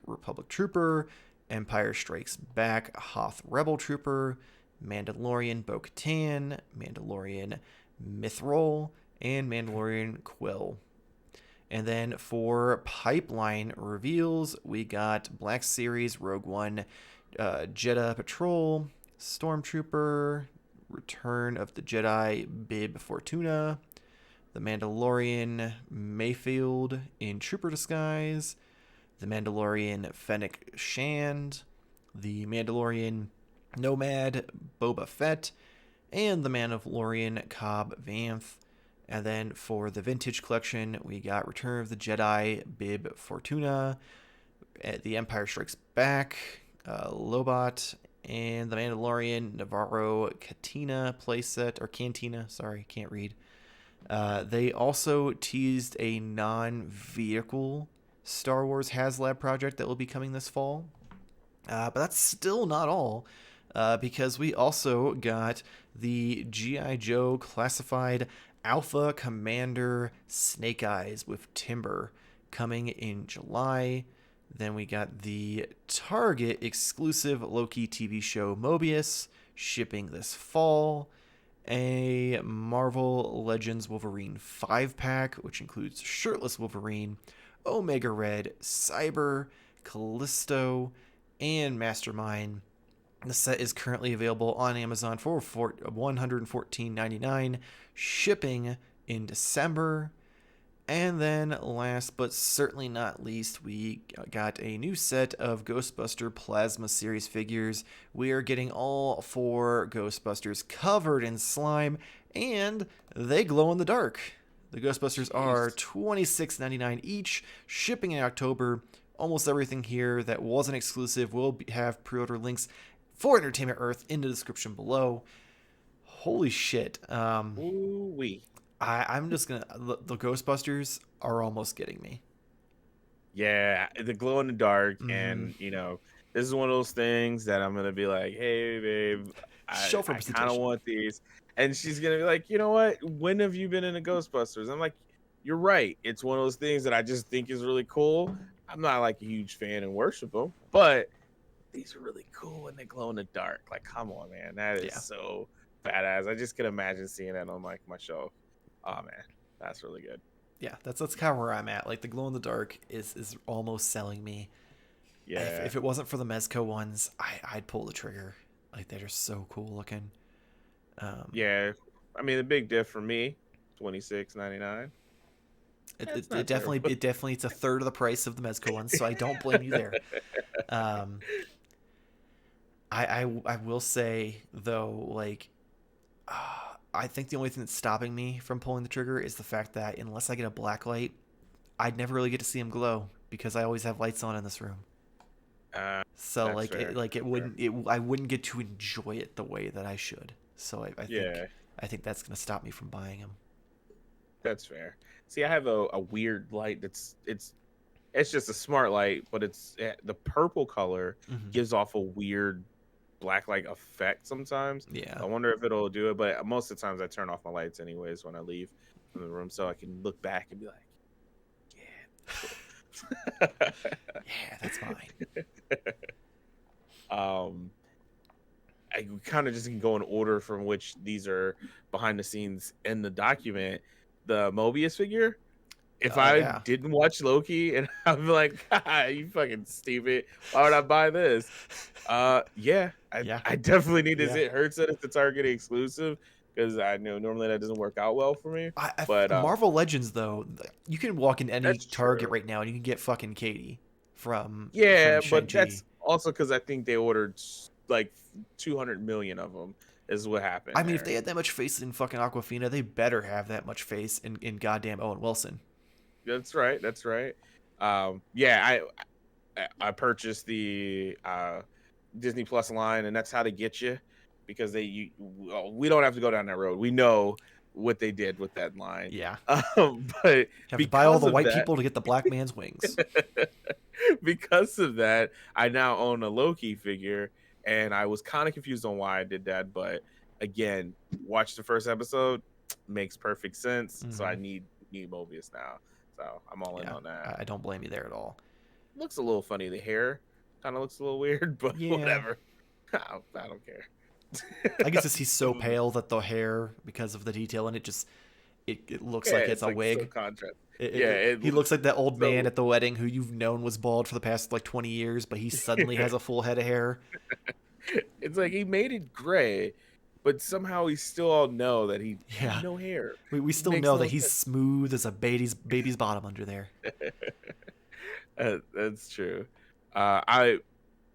Trooper, Empire Strikes Back Hoth Rebel Trooper, Mandalorian Bo-Katan, Mandalorian Mithril, and Mandalorian Quill. And then for pipeline reveals, we got Black Series Rogue One, Jedha Patrol, Stormtrooper, Return of the Jedi Bib Fortuna, the Mandalorian Mayfield in Trooper disguise, the Mandalorian Fennec Shand, the Mandalorian Nomad Boba Fett, and the Mandalorian Cobb Vanth. And then for the vintage collection, we got Return of the Jedi Bib Fortuna, the Empire Strikes Back, Lobot, and the Mandalorian Navarro Cantina playset, or Cantina, sorry, can't read. They also teased a non-vehicle Star Wars HasLab project that will be coming this fall. But that's still not all, because we also got the G.I. Joe classified Alpha Commander Snake Eyes with Timber coming in July. Then we got the Target exclusive Loki TV show Mobius shipping this fall. A Marvel Legends Wolverine 5-pack, which includes Shirtless Wolverine, Omega Red, Cyber, Callisto, and Mastermind. The set is currently available on Amazon for $114.99, shipping in December. And then last but certainly not least, we got a new set of Ghostbuster Plasma Series figures. We are getting all 4 Ghostbusters covered in slime, and they glow in the dark. The Ghostbusters are $26.99 each, shipping in October. almost everything here that wasn't exclusive will have pre-order links for Entertainment Earth in the description below. Holy shit. Ooh-wee. I'm just gonna, the Ghostbusters are almost getting me. Yeah, the glow in the dark, Mhm. and this is one of those things that I'm gonna be like, hey babe, Show for I kind of presentation. want these, and she's gonna be like, you know what? When have you been in a Ghostbusters? I'm like, you're right. It's one of those things that I just think is really cool. I'm not like a huge fan and worship them, but these are really cool when they glow in the dark. Like, come on, man, that is Yeah. so badass. I just can imagine seeing that on like my shelf. Oh man, that's really good. Yeah, that's kind of where I'm at. Like the glow in the dark is almost selling me. Yeah, If it wasn't for the Mezco ones, I'd pull the trigger. Like they're just so cool looking. yeah. I mean, the big diff for me, $26.99. That's It not definitely terrible. it's a third of the price of the Mezco ones, so I don't blame you there. Um, I will say though, like I think the only thing that's stopping me from pulling the trigger is the fact that unless I get a black light, I'd never really get to see them glow because I always have lights on in this room. So That's fair. it That's fair. wouldn't I wouldn't get to enjoy it the way that I should. So Yeah, I think that's gonna stop me from buying them. that's fair. See, I have a weird light it's just a smart light, but the purple color Hmm. gives off a weird black light effect sometimes. Yeah, I wonder if it'll do it, but most of the times I turn off my lights anyways when I leave from the room so I can look back and be like, yeah, yeah, that's fine. um I kind of just can go in order from which these are behind the scenes in the document. The Mobius figure, if Oh I yeah, didn't watch Loki and I'm like, you fucking stupid, why would I buy this? Yeah, yeah, I definitely need this. yeah. It hurts that it's a Target exclusive because I know normally that doesn't work out well for me. But Marvel Legends though, you can walk in any that's Target true. right now and you can get fucking Katie from Yeah, but Shang-Chi. that's also because I think they ordered like 200 million of them. Is what I happened mean, if there. they had that much faith in fucking Aquafina, they better have that much faith in goddamn Owen Wilson. That's right. That's right. Yeah, I purchased the Disney Plus line, and that's how to get you because we don't have to go down that road. We know what they did with that line. Yeah, But you have to buy all because the of white that, people to get the black man's wings. because of that, I now own a Loki figure, and I was kind of confused on why I did that. But again, watch the first episode, makes perfect sense. So I Hmm. need Mobius now. So I'm all in Yeah, on that. I don't blame you there at all. Looks a little funny. The hair kind of looks a little weird, but Yeah, whatever. I don't care. I guess he's so pale that the hair, because of the detail in it, just it looks Yeah, like it's it's a like so wig. contrast. Yeah, it He looks looks like that old man so. at the wedding who you've known was bald for the past like 20 years, but he suddenly has a full head of hair. It's like he made it gray, but somehow we still all know that he had Yeah, no hair. we It still makes know that no he's smooth as a baby's bottom under there. sense. That's true. I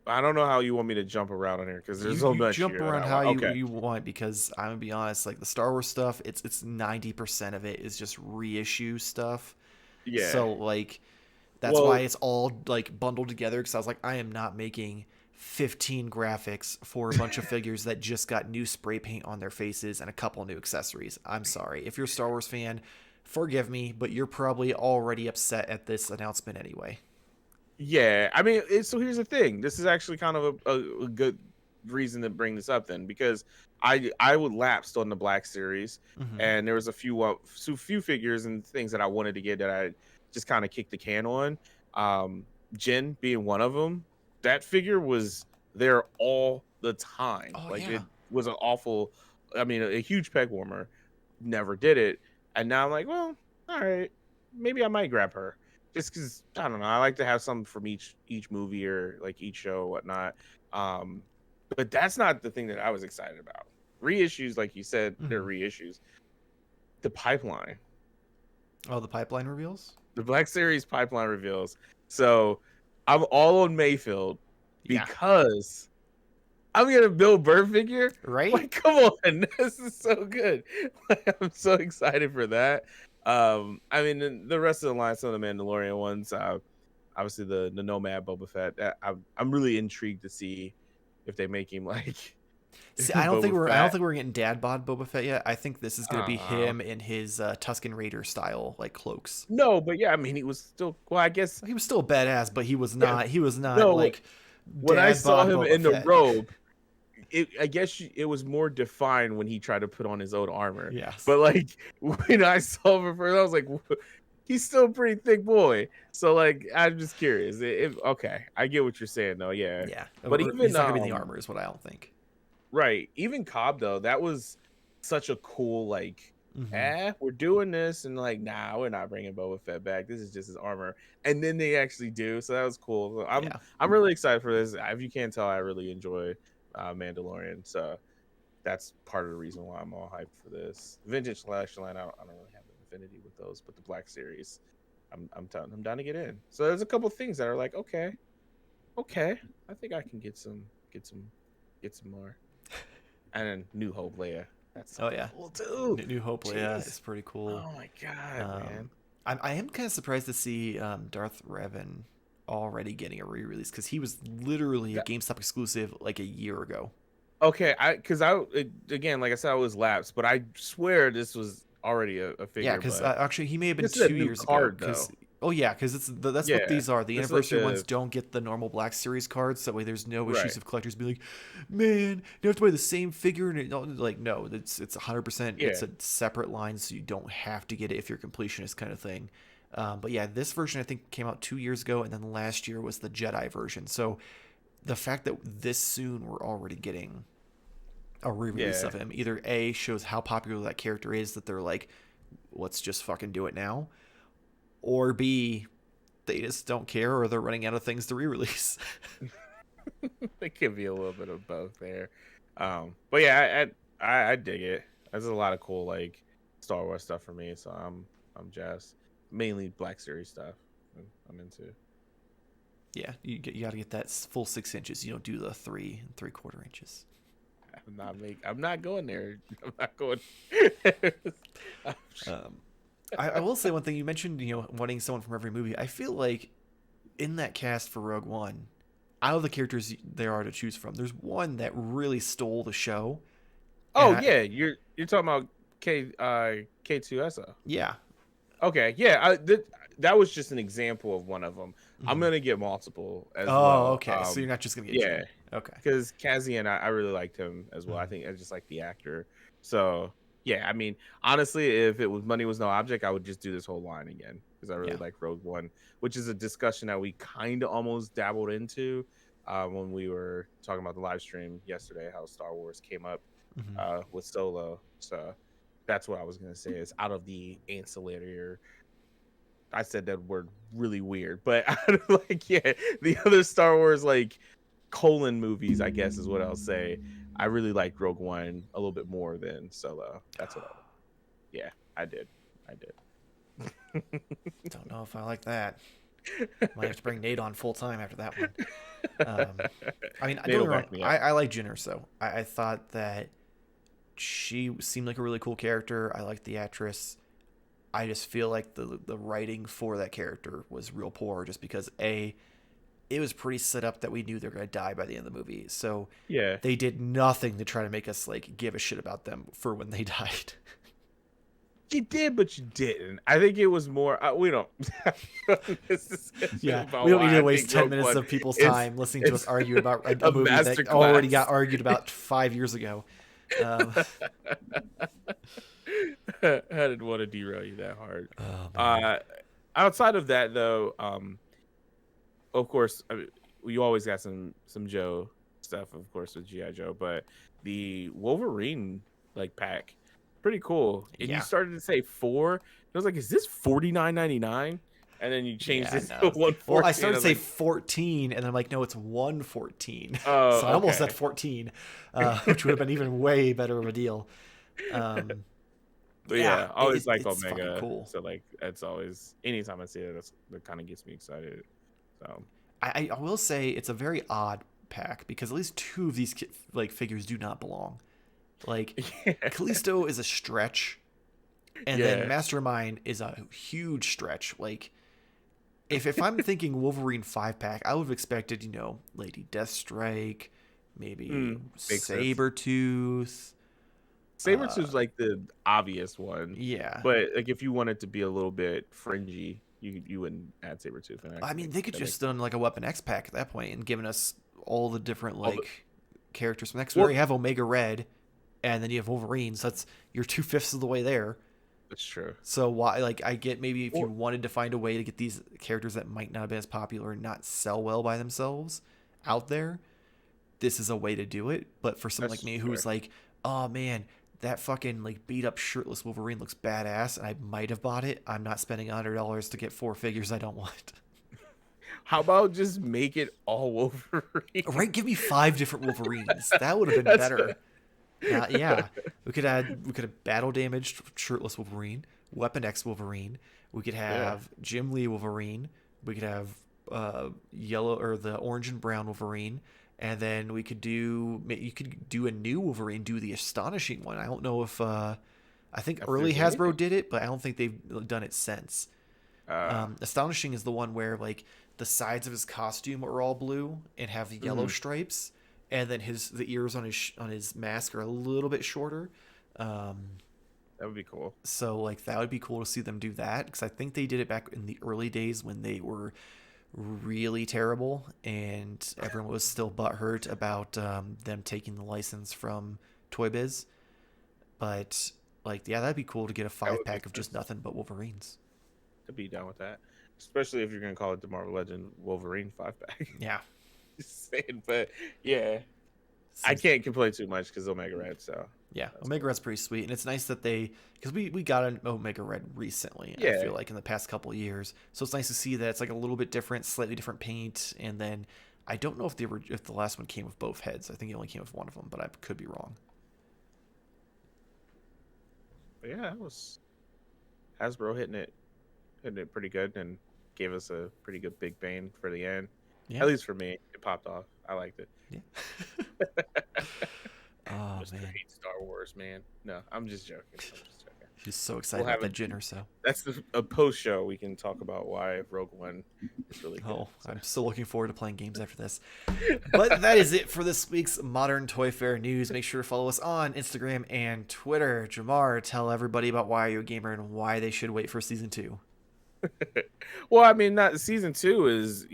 don't know how you want me to jump around on here because there's so You much jump here that around I how want. Okay. you want because I'm gonna be honest, like the Star Wars stuff, it's 90% of it is just reissue stuff. Yeah. So like that's why Well, it's all like bundled together because I was like, I am not making 15 graphics for a bunch of figures that just got new spray paint on their faces and a couple new accessories. I'm sorry. If you're a Star Wars fan, forgive me, but you're probably already upset at this announcement anyway. yeah, I mean, so here's the thing. This is actually kind of a good reason to bring this up then, because I would lapsed on the Black Series, Hmm. and there was a few figures and things that I wanted to get that I just kind of kicked the can on. Jin being one of them. That figure was there all the time. Oh Like yeah. it was an awful, I mean, a huge peg warmer. Never did it, and now I'm like, well, all right, maybe I might grab her just because I don't know. I like to have something from each movie or like each show or whatnot. Um, but that's not the thing that I was excited about. Reissues, like you said, they're Hmm. reissues. The pipeline, Oh, the pipeline reveals? the Black Series pipeline reveals. So I'm all on Mayfield Yeah. because I'm gonna build Bird figure. Right? Like, come on, this is so good. Like, I'm so excited for that. I mean, the rest of the line, some of the Mandalorian ones. obviously the Nomad Boba Fett. I'm really intrigued to see if they make him like See, Boba I don't Fett. think we're getting dad bod Boba Fett yet. I think this is gonna be Uh, him in his Tusken Raider style like cloaks. no, but yeah, I mean, he was still. Well, I guess He was still a badass, but he was yeah. not. He was not No, like when I dad saw bod him Boba in the Fett. robe, I guess it was more defined when he tried to put on his own armor. Yes. But like when I saw him first, I was like, he's still a pretty thick boy. So like, I'm just curious. Okay, I get what you're saying though. Yeah, Yeah. but He's even not gonna be in the armor, is what I don't think. right, even Cobb though, that was such a cool like. Mm-hmm. We're doing this, and like, nah, we're not bringing Boba Fett back. This is just his armor, and then they actually do. So that was cool. So Yeah. I'm really excited for this. If you can't tell, I really enjoy Mandalorian. So that's part of the reason why I'm all hyped for this. Vintage Slash line, I don't really have an affinity with those, but the Black Series, I'm down to get in. So there's a couple things that are like, okay, I think I can get some more. And then New Hope Leia. That's Oh yeah. cool too. New Hope Leia Jeez. is pretty cool. Oh my god, man. I am kind of surprised to see Darth Revan already getting a re-release because he was literally a GameStop exclusive like a year ago. Okay, again, like I said, I was lapsed, but I swear this was already a figure. Yeah, because actually he may have been this is a 2 new years card, ago. though. Oh yeah, because that's Yeah, what these are. The it's anniversary like ones the- don't get the normal Black Series cards. So that way, there's no issues Right. of collectors being like, "Man, you have to buy the same figure." And like, no, it's 100%. Yeah. It's a separate line, so you don't have to get it if you're completionist kind of thing. But yeah, this version I think came out 2 years ago, and then last year was the Jedi version. So the fact that this soon we're already getting a re-release Yeah. of him either A shows how popular that character is that they're like, let's just fucking do it now, or B, they just don't care or they're running out of things to re-release. It could be a little bit of both there. But yeah, I dig it. There's a lot of cool like Star Wars stuff for me, so I'm jazzed. Mainly Black Series stuff I'm into. Yeah, you got to get that full 6 inches. You don't do the 3 3/4 inches. I'm not going there. I'm not going. I will say one thing. You mentioned, wanting someone from every movie. I feel like in that cast for Rogue One, out of the characters there are to choose from, there's one that really stole the show. Oh yeah, you're talking about K2SO. Yeah. Okay, yeah. That was just an example of one of them. I'm gonna get multiple as well. Oh, okay. So you're not just gonna get yeah. Jimmy. Okay. Because Kazian, I really liked him as well. I think I just like the actor. So yeah, I mean, honestly, if it was money was no object, I would just do this whole line again because I really like Rogue One, which is a discussion that we kind of almost dabbled into when we were talking about the live stream yesterday, how Star Wars came up with Solo. So that's what I was gonna say. Is out of the ancillary. I said that word really weird, but like the other Star Wars like colon movies, I guess is what I'll say. I really liked Rogue One a little bit more than Solo. That's what I did. Don't know if I like that. Might have to bring Nate on full time after that one. I mean, don't get me wrong, I like Jyn Erso. I thought that she seemed like a really cool character. I liked the actress. I just feel like the writing for that character was real poor just because it was pretty set up that we knew they're going to die by the end of the movie. So yeah, they did nothing to try to make us like give a shit about them for when they died. You did, but you didn't. I think it was more. We don't. Yeah, we don't need to waste 10 minutes of people's time listening to us argue about a movie that already got argued about 5 years ago. I didn't want to derail you that hard. Oh, outside of that, though, of course, I mean, we always got some Joe stuff, of course, with GI Joe, but the Wolverine like pack, pretty cool. And you started to say 4. I was like, is this $49.99? And then you changed it to 114. Well, I started to say 14, and I'm like, no, it's 114. Oh, so I almost said 14, which would have been even way better of a deal. But yeah, I always like it's Omega. Cool. So like, that's always anytime I see it, that kind of gets me excited. So I will say it's a very odd pack because at least 2 of these like figures do not belong. Like Callisto is a stretch, and then Mastermind is a huge stretch. Like if I'm thinking Wolverine 5-pack, I would have expected, Lady Deathstrike, maybe Makes sense. Sabretooth. Sabretooth's like the obvious one. Yeah. But like if you wanted to be a little bit fringy, you wouldn't add Sabretooth. And I mean, they could just done like a Weapon X pack at that point and given us all the different characters from X. We already have Omega Red, and then you have Wolverine, so that's you're 2/5 of the way there. That's true. So why, I get maybe if you wanted to find a way to get these characters that might not have been as popular and not sell well by themselves out there, this is a way to do it. But for someone like me who's like, oh man, that fucking beat up shirtless Wolverine looks badass, and I might have bought it. I'm not spending $100 to get 4 figures I don't want. How about just make it all Wolverine? Right, give me 5 different Wolverines. That would have been better. Yeah, we could have battle damaged shirtless Wolverine, Weapon X Wolverine. We could have Jim Lee Wolverine. We could have yellow or the orange and brown Wolverine, and then you could do a new Wolverine, do the astonishing one. I don't know if I think early Hasbro did it, but I don't think they've done it since. Astonishing is the one where the sides of his costume are all blue and have yellow stripes. And then the ears on his mask are a little bit shorter. That would be cool. So that would be cool to see them do that, because I think they did it back in the early days when they were really terrible and everyone was still butthurt about them taking the license from Toy Biz. But that'd be cool to get a 5-pack of just nothing but Wolverines. I'd be down with that, especially if you're gonna call it the Marvel Legend Wolverine 5-pack. Yeah. Just saying, but yeah, I can't complain too much because Omega Red. So yeah, Omega Red's pretty sweet, and it's nice that because we got an Omega Red recently. Yeah. I feel like in the past couple of years, so it's nice to see that it's a little bit different, slightly different paint. And then I don't know if the last one came with both heads. I think it only came with one of them, but I could be wrong. But yeah, that was Hasbro hitting it pretty good and gave us a pretty good big bang for the end. Yeah. At least for me, it popped off. I liked it. Yeah. Oh Mr. man, hate Star Wars, man. No, I'm just joking. She's so excited about that Jyn or so. That's a post show. We can talk about why Rogue One is really good. Oh, so. I'm still looking forward to playing games after this. But that is it for this week's Modern Toy Fair news. Make sure to follow us on Instagram and Twitter. Jamar, tell everybody about Why Are You a Gamer and why they should wait for season 2. Well, I mean, not season 2 is,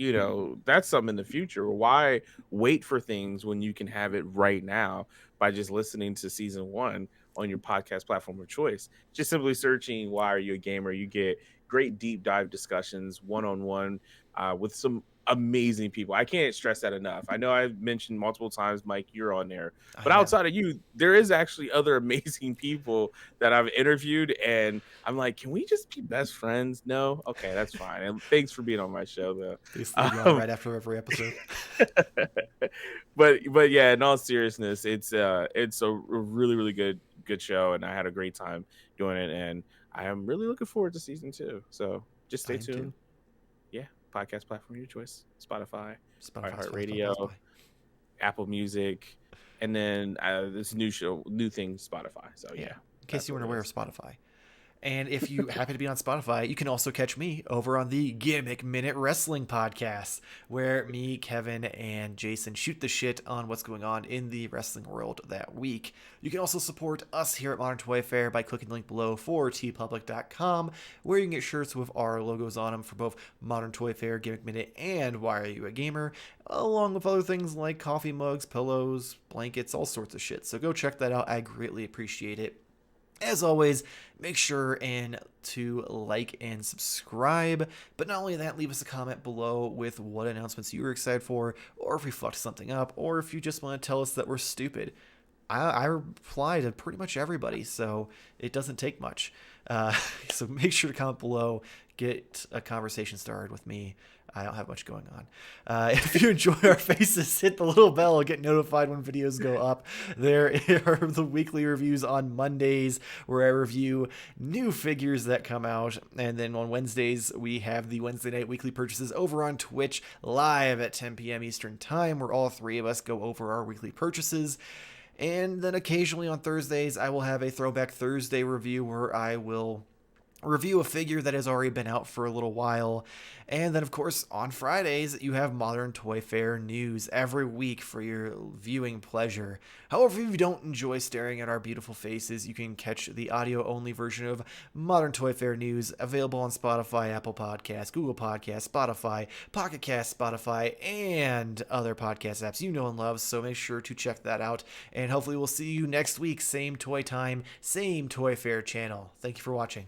that's something in the future. Why wait for things when you can have it right now by just listening to season 1 on your podcast platform of choice? Just simply searching Why Are You a Gamer? You get great deep dive discussions one-on-one with some amazing people. I can't stress that enough. I know I've mentioned multiple times, Mike, you're on there, but outside of you, there is actually other amazing people that I've interviewed, and I'm like, can we just be best friends? No? Okay, that's fine. And thanks for being on my show, though. Right after every episode. but yeah, in all seriousness, it's a really, really good show, and I had a great time doing it, and I am really looking forward to season 2. So just stay tuned. Too. Yeah, podcast platform of your choice: Spotify, iHeartRadio, Apple Music, and then this new thing, Spotify. So yeah, in case you weren't aware of Spotify. And if you happen to be on Spotify, you can also catch me over on the Gimmick Minute Wrestling Podcast, where me, Kevin, and Jason shoot the shit on what's going on in the wrestling world that week. You can also support us here at Modern Toy Fair by clicking the link below for tpublic.com, where you can get shirts with our logos on them for both Modern Toy Fair, Gimmick Minute, and Why Are You a Gamer, along with other things like coffee mugs, pillows, blankets, all sorts of shit. So go check that out. I greatly appreciate it. As always, make sure to like and subscribe. But not only that, leave us a comment below with what announcements you were excited for, or if we fucked something up, or if you just want to tell us that we're stupid. I reply to pretty much everybody, so it doesn't take much. So make sure to comment below, get a conversation started with me. I don't have much going on. If you enjoy our faces, hit the little bell, get notified when videos go up. There are the weekly reviews on Mondays, where I review new figures that come out. And then on Wednesdays, we have the Wednesday night weekly purchases over on Twitch, live at 10 p.m. Eastern Time, where all three of us go over our weekly purchases. And then occasionally on Thursdays, I will have a Throwback Thursday review where I will review a figure that has already been out for a little while. And then, of course, on Fridays, you have Modern Toy Fair news every week for your viewing pleasure. However, if you don't enjoy staring at our beautiful faces, you can catch the audio-only version of Modern Toy Fair news, available on Spotify, Apple Podcasts, Google Podcasts, Spotify, Pocket Cast, Spotify, and other podcast apps you know and love. So make sure to check that out. And hopefully we'll see you next week. Same toy time, same Toy Fair channel. Thank you for watching.